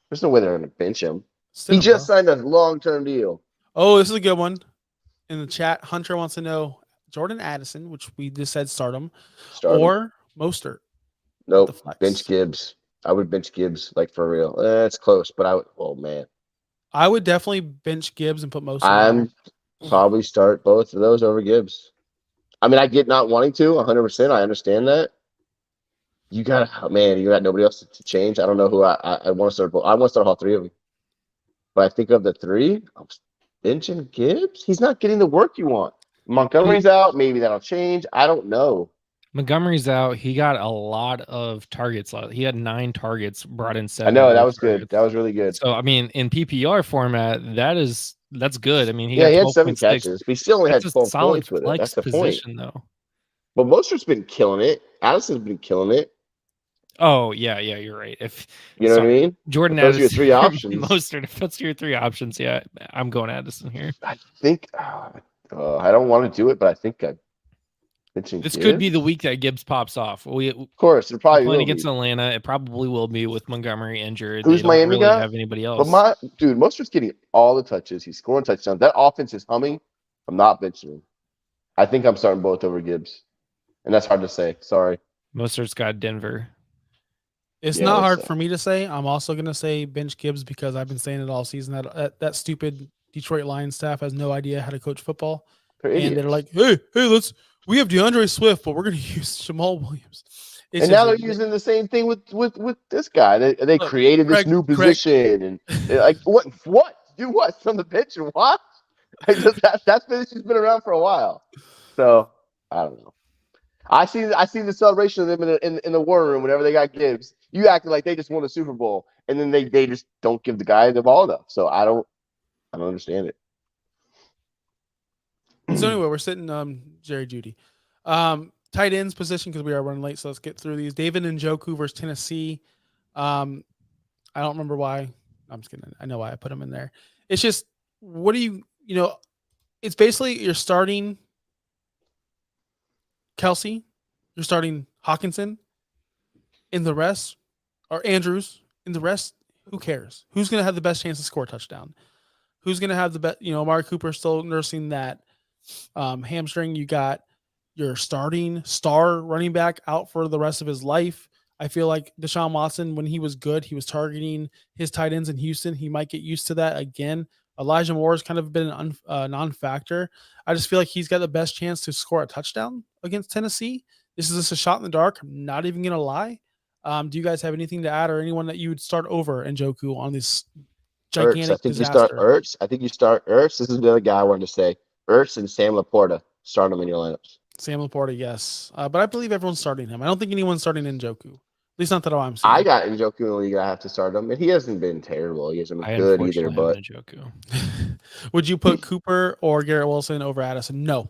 There's no way they're going to bench him. Still, he just signed a long-term deal. Oh, this is a good one. In the chat, Hunter wants to know Jordan Addison, which we just said start him. Or Mostert. Nope. Bench Gibbs. I would bench Gibbs, like for real. It's close, but I would definitely bench Gibbs and put Mostert. I'm probably start both of those over Gibbs. I mean, I get not wanting to 100%. I understand that. You got nobody else to change. I don't know who I want to start. I want to start all 3 of them. But I think of the 3, I'm benching Gibbs. He's not getting the work you want. Montgomery's out. Maybe that'll change. I don't know. Montgomery's out. He got a lot of targets. He had 9 targets, brought in 7. I know, that was good. That was really good. So, I mean, in PPR format, that's good. I mean, he had 7 catches, but he still only had 12 points with it. That's the position, point. Though. But Mostert's been killing it. Addison's been killing it. Oh, yeah, you're right. If you know what I mean? Jordan Addison. Those are your 3 options. Mostert, if that's your 3 options, yeah, I'm going Addison here. I think I don't want to do it, but I think this could be the week that Gibbs pops off. Of course, it probably will against Atlanta. It probably will be with Montgomery injured. Who's Miami really got? Have anybody else? But Mostert's getting all the touches. He's scoring touchdowns. That offense is humming. I'm not benching him. I think I'm starting both over Gibbs, and that's hard to say. Sorry. Mostert's got Denver. It's not hard for me to say. I'm also going to say bench Gibbs because I've been saying it all season that stupid Detroit Lions staff has no idea how to coach football. And they're like, hey, we have DeAndre Swift, but we're going to use Jamal Williams. And now they're using the same thing with this guy. They created this new position and like what? Do what? From the bench and what? That position's been around for a while. So I don't know. I see the celebration of them in the war room whenever they got Gibbs. You acting like they just won a Super Bowl, and then they just don't give the guy the ball enough. So I don't understand it. So anyway, we're sitting Jerry Jeudy. Tight ends position because we are running late, so let's get through these. David Njoku versus Tennessee. I don't remember why. I'm just kidding. I know why I put him in there. It's just it's basically you're starting Kelsey, you're starting Hawkinson, in the rest, or Andrews, in the rest, who cares? Who's going to have the best chance to score a touchdown? Who's going to have the best? Amari Cooper still nursing that hamstring. You got your starting star running back out for the rest of his life. I feel like Deshaun Watson, when he was good, he was targeting his tight ends in Houston. He might get used to that again. Elijah Moore has kind of been a non-factor. I just feel like he's got the best chance to score a touchdown against Tennessee. This is just a shot in the dark. I'm not even going to lie. Do you guys have anything to add or anyone that you would start over Njoku on this gigantic I think disaster? you start Ertz. I think you start Ertz. This is the other guy I wanted to say. Ertz and Sam Laporta. Start them in your lineups. Sam Laporta, yes. But I believe everyone's starting him. I don't think anyone's starting Njoku. At least not that I'm seeing. I got Njoku in the league. I have to start him. And he hasn't been terrible. He hasn't been good either. But Njoku. Would you put Cooper or Garrett Wilson over Addison? No.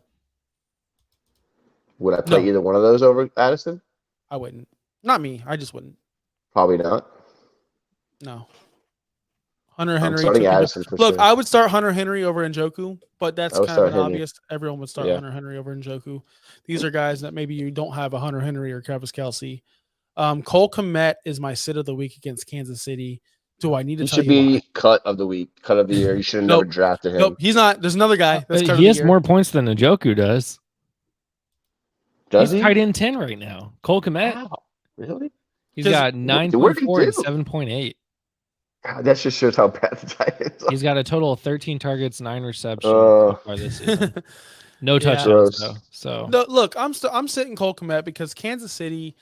Would I play either one of those over Addison? I wouldn't. Not me. I just wouldn't. Probably not. No. Hunter Henry. I'm starting Addison for Look, sure. I would start Hunter Henry over Njoku, but that's kind of an obvious. Everyone would start Hunter Henry over Njoku. These are guys that maybe you don't have a Hunter Henry or Travis Kelce. Cole Kmet is my sit of the week against Kansas City. Do I need to tell you? He should be cut of the week, cut of the year. You should have never drafted him. Nope, he's not. There's another guy. He has more points than Njoku does. Does he? He's tight end 10 right now. Cole Kmet. Wow. Really? He's got 9.4 and 7.8. God, that just shows how bad the Titans are. He's got a total of 13 targets, 9 receptions so far this season. No touchdowns though. So no, look, I'm sitting Cole Kmet because Kansas City,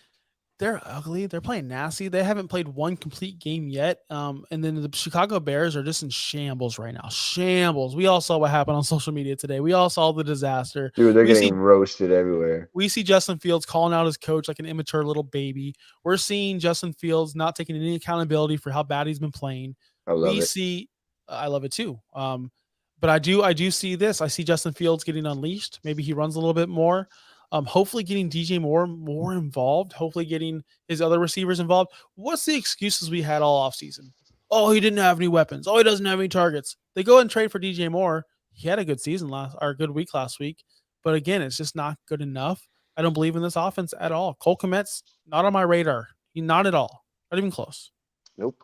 they're ugly. They're playing nasty. They haven't played one complete game yet. And then the Chicago Bears are just in shambles right now. Shambles. We all saw what happened on social media today. We all saw the disaster. Dude, they're getting roasted everywhere. We see Justin Fields calling out his coach like an immature little baby. We're seeing Justin Fields not taking any accountability for how bad he's been playing. I love it too. But I do see this. I see Justin Fields getting unleashed. Maybe he runs a little bit more. Hopefully getting DJ more involved, hopefully getting his other receivers involved. What's the excuses we had all offseason? Oh, he didn't have any weapons. Oh, he doesn't have any targets. They go and trade for DJ Moore. He had a good season good week last week. But again, it's just not good enough. I don't believe in this offense at all. Cole Kmet's not on my radar. Not at all. Not even close. Nope.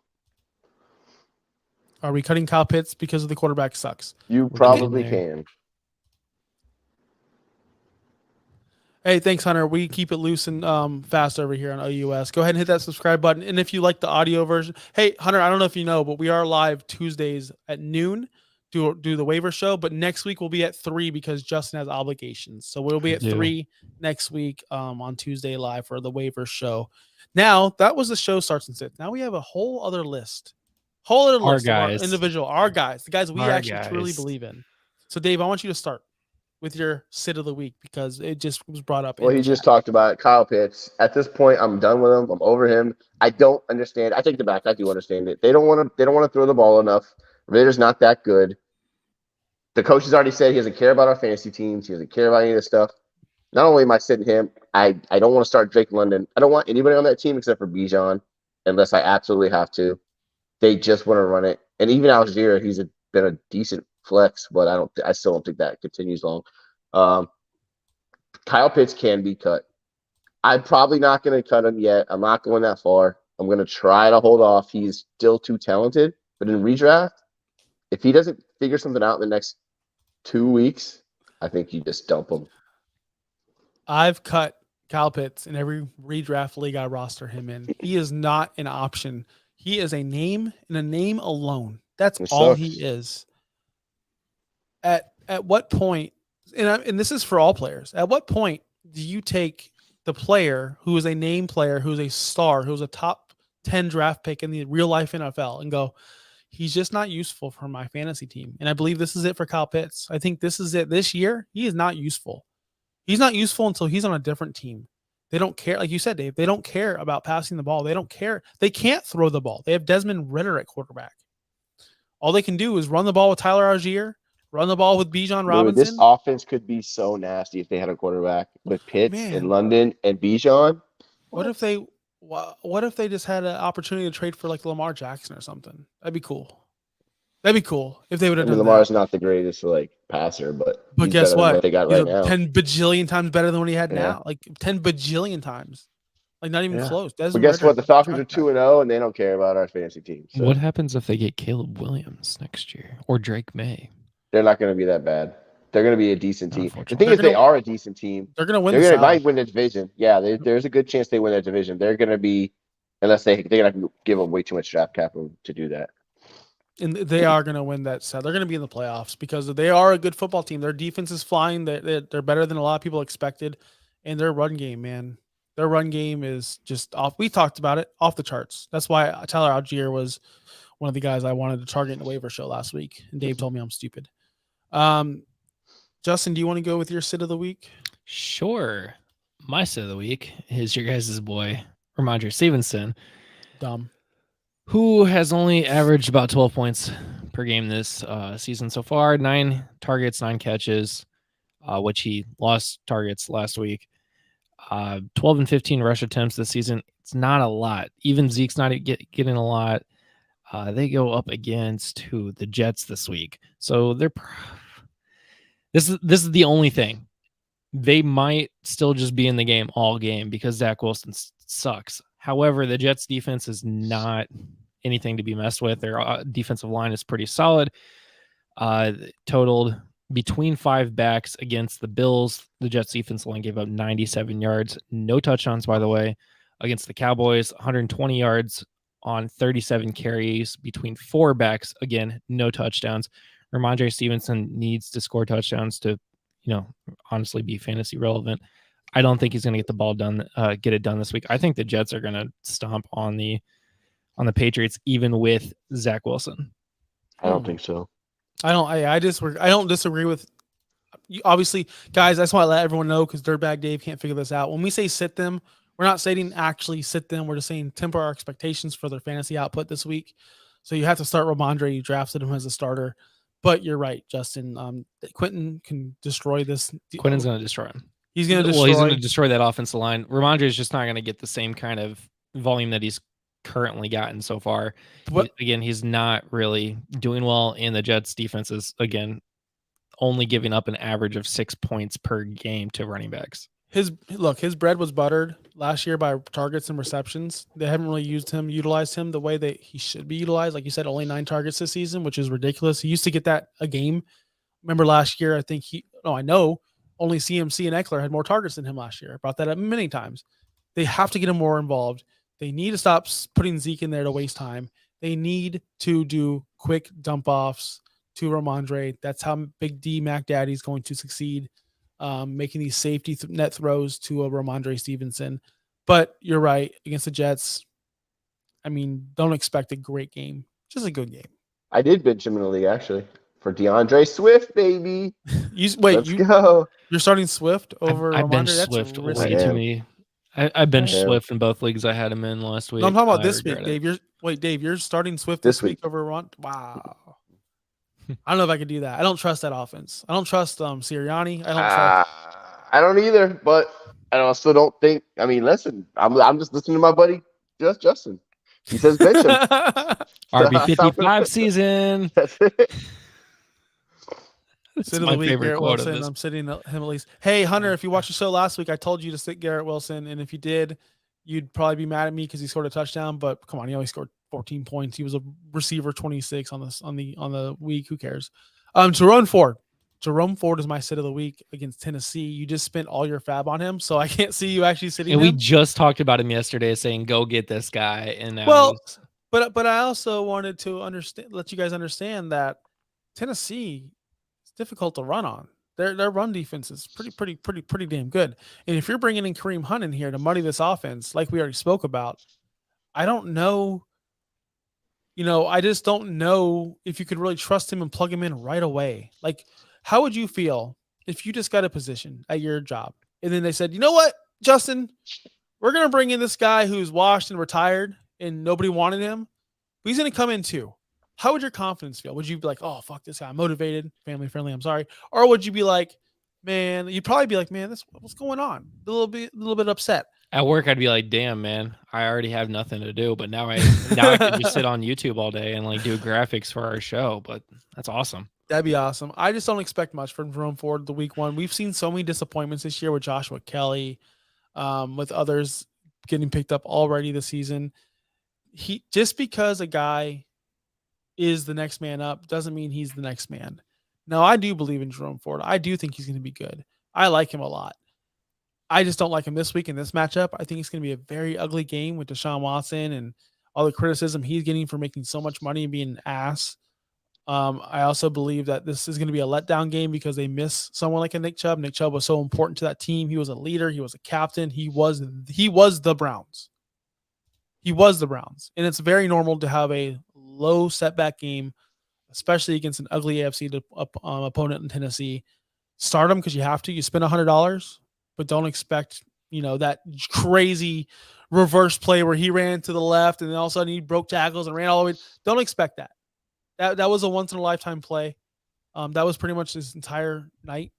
Are we cutting Kyle Pitts because of the quarterback sucks? You probably can. Hey, thanks, Hunter. We keep it loose and fast over here on OUS. Go ahead and hit that subscribe button. And if you like the audio version, hey, Hunter, I don't know if you know, but we are live Tuesdays at noon. Do the waiver show, but next week we'll be at 3 because Justin has obligations. So we'll be at 3 next week on Tuesday live for the waiver show. Now, that was the show starts and sits. Now we have a whole other list. Our guys. The guys we actually truly believe in. So, Dave, I want you to start with your sit of the week because it just was brought up. Well, he just talked about it. Kyle Pitts. At this point, I'm done with him. I'm over him. I don't understand. I take it back. I do understand it. They don't want to throw the ball enough. Ridder's not that good. The coach has already said he doesn't care about our fantasy teams. He doesn't care about any of this stuff. Not only am I sitting him, I don't want to start Drake London. I don't want anybody on that team except for Bijan, unless I absolutely have to. They just want to run it. And even Algier, he's been a decent flex, but I still don't think that continues long. Kyle Pitts can be cut. I'm probably not going to cut him yet. I'm not going that far. I'm going to try to hold off. He's still too talented. But in redraft, if he doesn't figure something out in the next 2 weeks, I think you just dump him. I've cut Kyle Pitts in every redraft league I roster him in. He is not an option. He is a name and a name alone. That's all he is. At what point, and this is for all players, at what point do you take the player who is a name player, who's a star, who's a top 10 draft pick in the real life NFL and go, he's just not useful for my fantasy team? And I believe this is it for Kyle Pitts. I think this is it. This year, he is not useful. He's not useful until he's on a different team. They don't care. Like you said, Dave, they don't care about passing the ball. They don't care. They can't throw the ball. They have Desmond Ridder at quarterback. All they can do is run the ball with Tyler Algier, run the ball with Bijan Robinson. This offense could be so nasty if they had a quarterback with Pitts and London and Bijan. What if they just had an opportunity to trade for like Lamar Jackson or something? That'd be cool. That'd be cool if they would have done Lamar's that. not the greatest passer, but guess what? They got right now. 10 bajillion times better than what he had now. Like 10 bajillion times. Like not even close. But guess what? The Falcons are 2-0, and they don't care about our fantasy team. So. What happens if they get Caleb Williams next year or Drake May? They're not going to be that bad. They're going to be a decent team. The thing They're is, they gonna- are a decent team. They're going to win They're the going to South. might win the division. Yeah, there's a good chance they win that division. They're going to be, unless they're going to give them way too much draft capital to do that. And they are going to win that South. They're going to be in the playoffs because they are a good football team. Their defense is flying. They're better than a lot of people expected, and their run game, man, their run game is just off. We talked about it, off the charts. That's why Tyler Algier was one of the guys I wanted to target in the waiver show last week, and Dave told me I'm stupid. Justin, do you want to go with your sit of the week? Sure. My sit of the week is your guys' boy, Ramondre Stevenson. Dumb. Who has only averaged about 12 points per game this season so far. 9 targets, 9 catches, which he lost targets last week. 12 and 15 rush attempts this season. It's not a lot. Even Zeke's not getting a lot. They go up against the Jets this week. So this is the only thing. They might still just be in the game all game because Zach Wilson sucks. However, the Jets defense is not anything to be messed with. Their defensive line is pretty solid. Totaled between 5 backs against the Bills. The Jets defensive line gave up 97 yards. No touchdowns, by the way. Against the Cowboys, 120 yards on 37 carries between 4 backs. Again, no touchdowns. Ramondre Stevenson needs to score touchdowns to, honestly be fantasy relevant. I don't think he's going to get the ball done, get it done this week. I think the Jets are going to stomp on the Patriots, even with Zach Wilson. I don't think so. I don't disagree with. Obviously, guys, I just want to let everyone know because Dirtbag Dave can't figure this out. When we say sit them, we're not saying actually sit them. We're just saying temper our expectations for their fantasy output this week. So you have to start Ramondre. You drafted him as a starter. But you're right, Justin. Quentin can destroy this. Quentin's going to destroy him. He's going to destroy. Well, he's going to destroy that offensive line. Ramondre is just not going to get the same kind of volume that he's currently gotten so far. But again, he's not really doing well, and the Jets defense is, again, only giving up an average of 6 points per game to running backs. His bread was buttered last year by targets and receptions. They haven't really utilized him the way that he should be utilized. Like you said, only 9 targets this season, which is ridiculous. He used to get that a game. Remember last year, I know only CMC and Eckler had more targets than him last year. I brought that up many times. They have to get him more involved. They need to stop putting Zeke in there to waste time. They need to do quick dump offs to Ramondre. That's how Big D Mac Daddy is going to succeed, making these safety net throws to a Ramondre Stevenson. But you're right, against the Jets, don't expect a great game. Just a good game. I did bench him in the league, actually, for DeAndre Swift, baby. Let's go. You're starting Swift over I Ramondre? benched Swift way too many. I benched Swift in both leagues I had him in last week. No, I'm talking about this week, Dave. Dave, you're starting Swift this week over Ron. Wow. I don't know if I could do that. I don't trust that offense. I don't trust Sirianni. I don't either, but I also don't think. Listen, I'm just listening to my buddy Justin. He says bench him. RB55 season. That's it. Sit of the week, Garrett Wilson. I'm sitting him at least. Hey, Hunter, if you watched the show last week, I told you to sit Garrett Wilson, and if you did, you'd probably be mad at me because he scored a touchdown. But come on, he only scored 14 points. He was a receiver 26 on the week. Who cares? Jerome Ford. Jerome Ford is my sit of the week against Tennessee. You just spent all your fab on him, so I can't see you actually sitting. And we just talked about him yesterday, saying go get this guy. And now but I also wanted to let you guys understand that Tennessee is difficult to run on. Their run defense is pretty damn good. And if you're bringing in Kareem Hunt in here to muddy this offense, like we already spoke about, I don't know. I just don't know if you could really trust him and plug him in right away. Like, how would you feel if you just got a position at your job and then they said, you know what, Justin, we're going to bring in this guy who's washed and retired and nobody wanted him, but he's going to come in too. How would your confidence feel? Would you be like, oh, fuck this guy, I'm motivated, family friendly, I'm sorry? Or would you be like, man, you'd probably be like, man, what's going on? A little bit upset. At work, I'd be like, damn, man, I already have nothing to do, but now I can just sit on YouTube all day and do graphics for our show. But that's awesome. That'd be awesome. I just don't expect much from Jerome Ford the week one. We've seen so many disappointments this year with Joshua Kelly, with others getting picked up already this season. Just because a guy is the next man up doesn't mean he's the next man. No, I do believe in Jerome Ford. I do think he's going to be good. I like him a lot. I just don't like him this week in this matchup. I think it's going to be a very ugly game with Deshaun Watson and all the criticism he's getting for making so much money and being an ass. I also believe that this is going to be a letdown game because they miss someone like a Nick Chubb. Nick Chubb was so important to that team. He was a leader. He was a captain. He was the Browns. He was the Browns. And it's very normal to have a low setback game, especially against an ugly AFC opponent in Tennessee. Start him because you have to. You spend $100, but don't expect, that crazy reverse play where he ran to the left and then all of a sudden he broke tackles and ran all the way. Don't expect that. That was a once in a lifetime play. That was pretty much his entire night.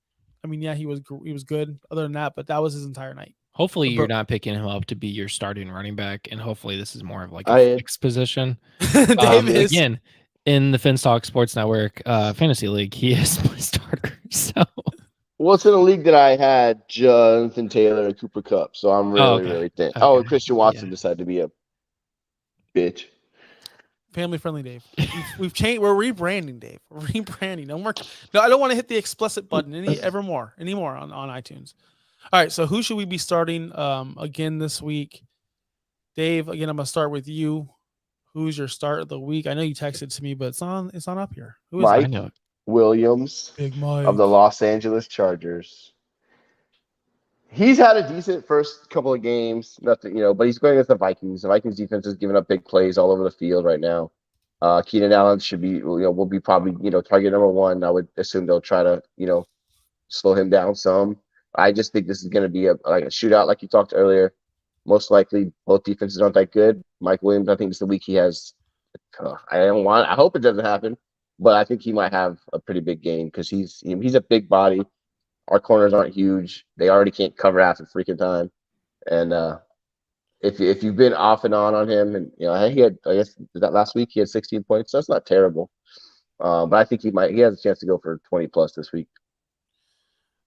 I mean, yeah, he was good other than that, but that was his entire night. Hopefully you're not picking him up to be your starting running back, and hopefully this is more of like a fixed position. Again, in the Finstock Sports Network Fantasy League, he is my starter. So, well, it's in a league that I had Jonathan Taylor and Cooper Kupp, so I'm really thin. Okay. Oh, and Christian Watson decided to be a bitch. Family friendly, Dave. We've changed. We're rebranding, Dave. We're rebranding. No, I don't want to hit the explicit button anymore on iTunes. All right, so who should we be starting again this week? Dave, again, I'm gonna start with you. Who's your start of the week? I know you texted to me, but it's not up here. Who is Mike Williams, Big Mike of the Los Angeles Chargers. He's had a decent first couple of games, nothing, but he's going against the Vikings. The Vikings defense is giving up big plays all over the field right now. Keenan Allen should be, will be probably, target number one. I would assume they'll try to, slow him down some. I just think this is going to be a shootout, like you talked earlier. Most likely, both defenses aren't that good. Mike Williams, I think it's the week he has. I hope it doesn't happen, but I think he might have a pretty big game because he's a big body. Our corners aren't huge. They already can't cover half the freaking time. And if you've been off and on him, and he had, I guess that last week he had 16 points. So that's not terrible. But I think he has a chance to go for 20 plus this week.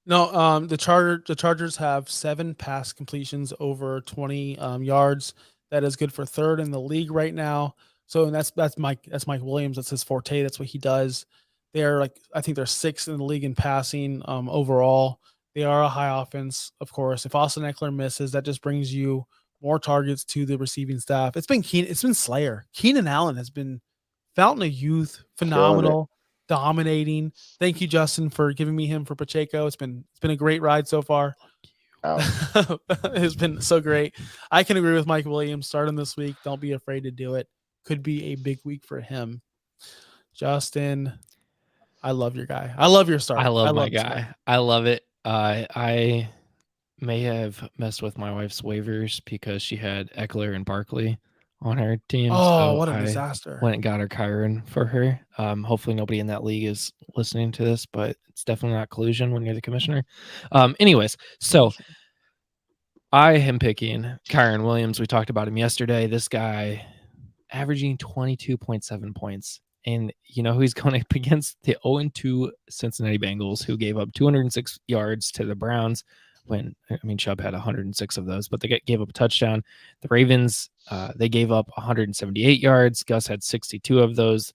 No, the Chargers have 7 pass completions over 20 yards. That is good for third in the league right now. So and that's Mike Williams. That's his forte. That's what he does. They're I think they're 6th in the league in passing overall. They are a high offense, of course. If Austin Eckler misses, that just brings you more targets to the receiving staff. It's been Slayer. Keenan Allen has been fountain of youth, phenomenal, dominating. Thank you, Justin, for giving me him for Pacheco. It's been a great ride so far. It's been so great. I can agree with Mike Williams. Start him this week. Don't be afraid to do it. Could be a big week for him. Justin, I love your guy. I love your start. I love my guy. I love it. I may have messed with my wife's waivers because she had Eckler and Barkley on her team. Oh, so what a disaster. Went and got her Kyron for her. Hopefully nobody in that league is listening to this, but it's definitely not collusion when you're the commissioner. Anyways, so I am picking Kyron Williams. We talked about him yesterday. This guy averaging 22.7 points. And you know who he's going up against? The 0-2 Cincinnati Bengals, who gave up 206 yards to the Browns. Chubb had 106 of those, but they gave up a touchdown. The Ravens, they gave up 178 yards. Gus had 62 of those.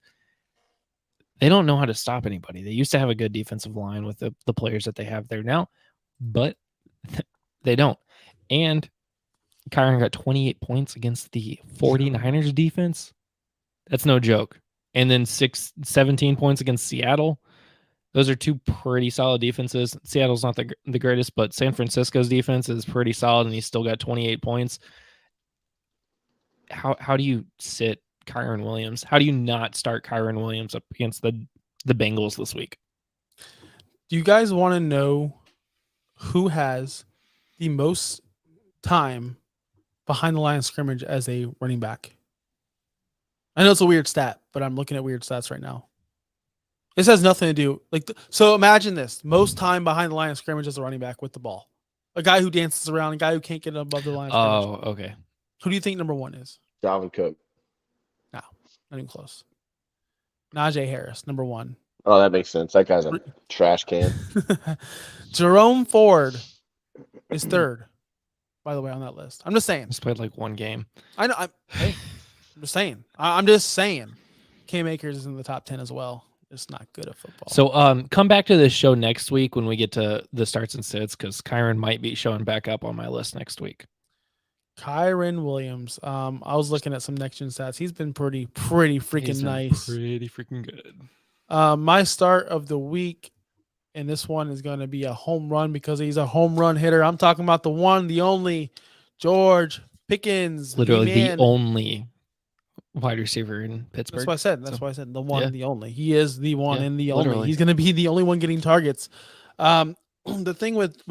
They don't know how to stop anybody. They used to have a good defensive line with the players that they have there now, but they don't. And Kyron got 28 points against the 49ers defense. That's no joke. And then 17 points against Seattle. Those are 2 pretty solid defenses. Seattle's not the greatest, but San Francisco's defense is pretty solid, and he still got 28 points. How do you sit Kyron Williams? How do you not start Kyron Williams up against the Bengals this week? Do you guys want to know who has the most time behind the line of scrimmage as a running back? I know it's a weird stat, but I'm looking at weird stats right now. This has nothing to do. So imagine this. Most time behind the line of scrimmage as a running back with the ball. A guy who dances around, a guy who can't get above the line of scrimmage. Oh, okay. Who do you think number 1 is? Dalvin Cook. No, not even close. Najee Harris, number 1. Oh, that makes sense. That guy's a trash can. Jerome Ford is 3rd, by the way, on that list. I'm just saying. He's played like 1 game. I know. I'm just saying. I'm just saying. Cam Akers is in the top 10 as well. just not good at football. So come back to this show next week when we get to the starts and sits, because Kyron might be showing back up on my list next week. Kyron Williams. I was looking at some next gen stats. He's been pretty freaking nice. Pretty freaking good. My start of the week, and this one is going to be a home run because he's a home run hitter. I'm talking about the one, the only, George Pickens. Literally the only wide receiver in Pittsburgh. That's what I said. That's why I said the one, the only. He is the one and the only. Literally. He's going to be the only one getting targets. The thing with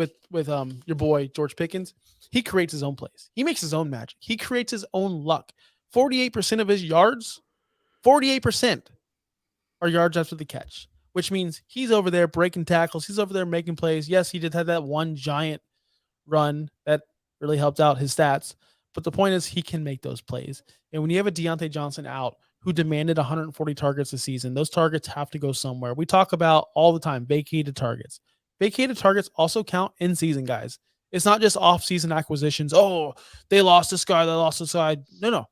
your boy George Pickens, he creates his own plays. He makes his own magic. He creates his own luck. 48% of his yards, 48% are yards after the catch, which means he's over there breaking tackles. He's over there making plays. Yes, he did have that one giant run that really helped out his stats. But the point is he can make those plays. And when you have a Deontay Johnson out who demanded 140 targets a season, those targets have to go somewhere. We talk about all the time vacated targets. Vacated targets also count in season, guys. It's not just off-season acquisitions. Oh, they lost this guy, they lost this guy. No.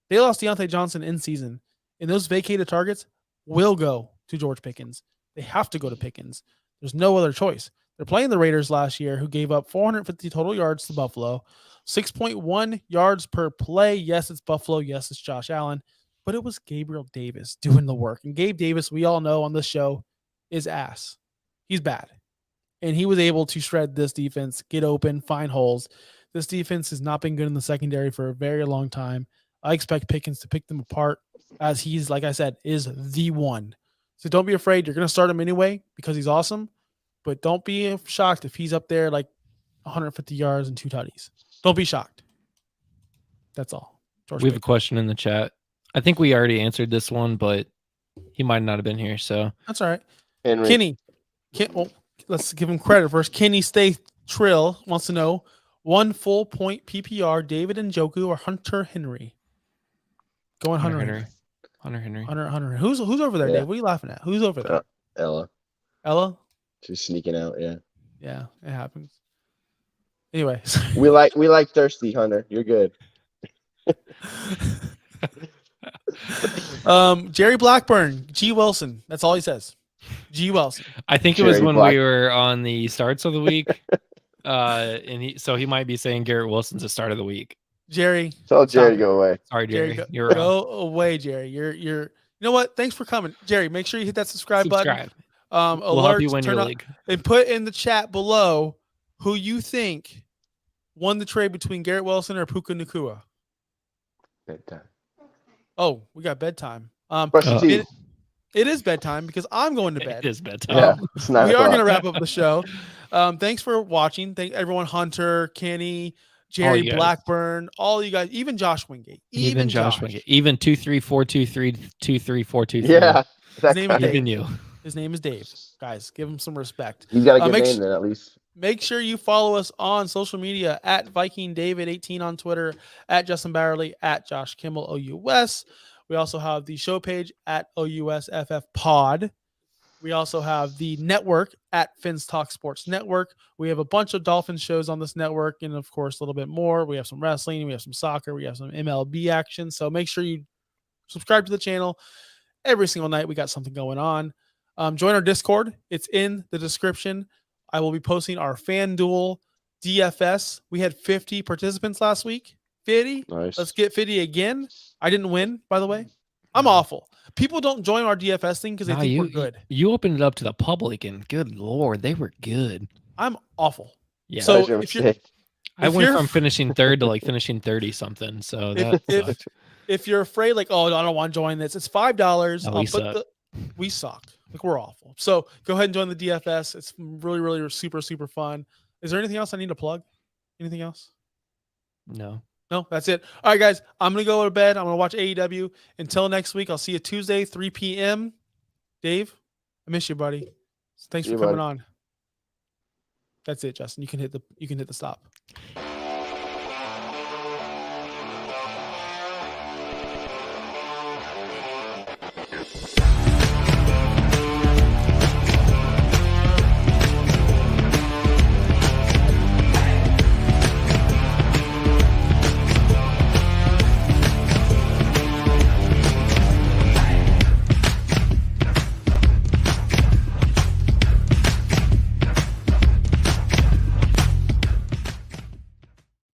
They lost Deontay Johnson in season. And those vacated targets will go to George Pickens. They have to go to Pickens. There's no other choice. They're playing the Raiders last year, who gave up 450 total yards to Buffalo, 6.1 yards per play. Yes, it's Buffalo. Yes, it's Josh Allen. But it was Gabriel Davis doing the work. And Gabe Davis, we all know on this show, is ass. He's bad. And he was able to shred this defense, get open, find holes. This defense has not been good in the secondary for a very long time. I expect Pickens to pick them apart, as he's, like I said, is the one. So don't be afraid. You're going to start him anyway because he's awesome. But don't be shocked if he's up there like 150 yards and 2 tutties. Don't be shocked. That's all. George we have Pickens. A question in the chat. I think we already answered this one, but he might not have been here. So that's all right. Henry. Kenny. Let's give him credit first. Kenny Stay Trill wants to know 1 full point PPR, David Njoku or Hunter Henry? Going Hunter Henry. Hunter Henry. Hunter. Who's over there, Dave? What are you laughing at? Who's over there? Ella? She's sneaking out, yeah. Yeah, it happens. Anyway. we like thirsty, Hunter. You're good. Jerry Blackburn, G. Wilson. That's all he says. G. Wilson. I think it was when we were on the starts of the week. And he might be saying Garrett Wilson's the start of the week. Jerry. Tell Jerry go away. Sorry, Jerry. Go away, Jerry. You're you know what? Thanks for coming. Jerry, make sure you hit that subscribe button. We'll help you win your league. And put in the chat below who you think won the trade between Garrett Wilson or Puka Nacua. Bedtime. Oh, we got bedtime. It is bedtime because I'm going to bed. It is bedtime. Yeah, we are going to wrap up the show. Thanks for watching. Thank everyone, Hunter, Kenny, Jerry Blackburn, all you guys, even Josh Wingate. Even Josh Wingate. Even 23423 Yeah. His name is Dave. Even you. His name is Dave. Guys, give him some respect. He's got a good name then, at least. Make sure you follow us on social media at VikingDavid18 on Twitter, at Justin Bowerly, at Josh Kimmel OUS. We also have the show page at OUSFF Pod. We also have the network at Fins Talk Sports Network. We have a bunch of Dolphins shows on this network, and of course, a little bit more. We have some wrestling, we have some soccer, we have some MLB action. So make sure you subscribe to the channel. Every single night, we got something going on. Join our Discord. It's in the description. I will be posting our FanDuel DFS. We had 50 participants last week. 50. Nice. Let's get 50 again. I didn't win, by the way. I'm awful. People don't join our DFS thing because they think we're good. You opened it up to the public, and good Lord, they were good. I'm awful. Yeah. So I went from finishing third to like finishing 30 something. So if you're afraid, like, oh, I don't want to join this, it's $5. No, we suck. Like, we're awful. So go ahead and join the DFS. It's really, really super, super fun. Is there anything else I need to plug? Anything else? No, that's it. All right, guys, I'm going to go to bed. I'm going to watch AEW. Until next week, I'll see you Tuesday, 3 p.m. Dave, I miss you, buddy. Thanks for coming on. That's it, Justin. You can hit the stop.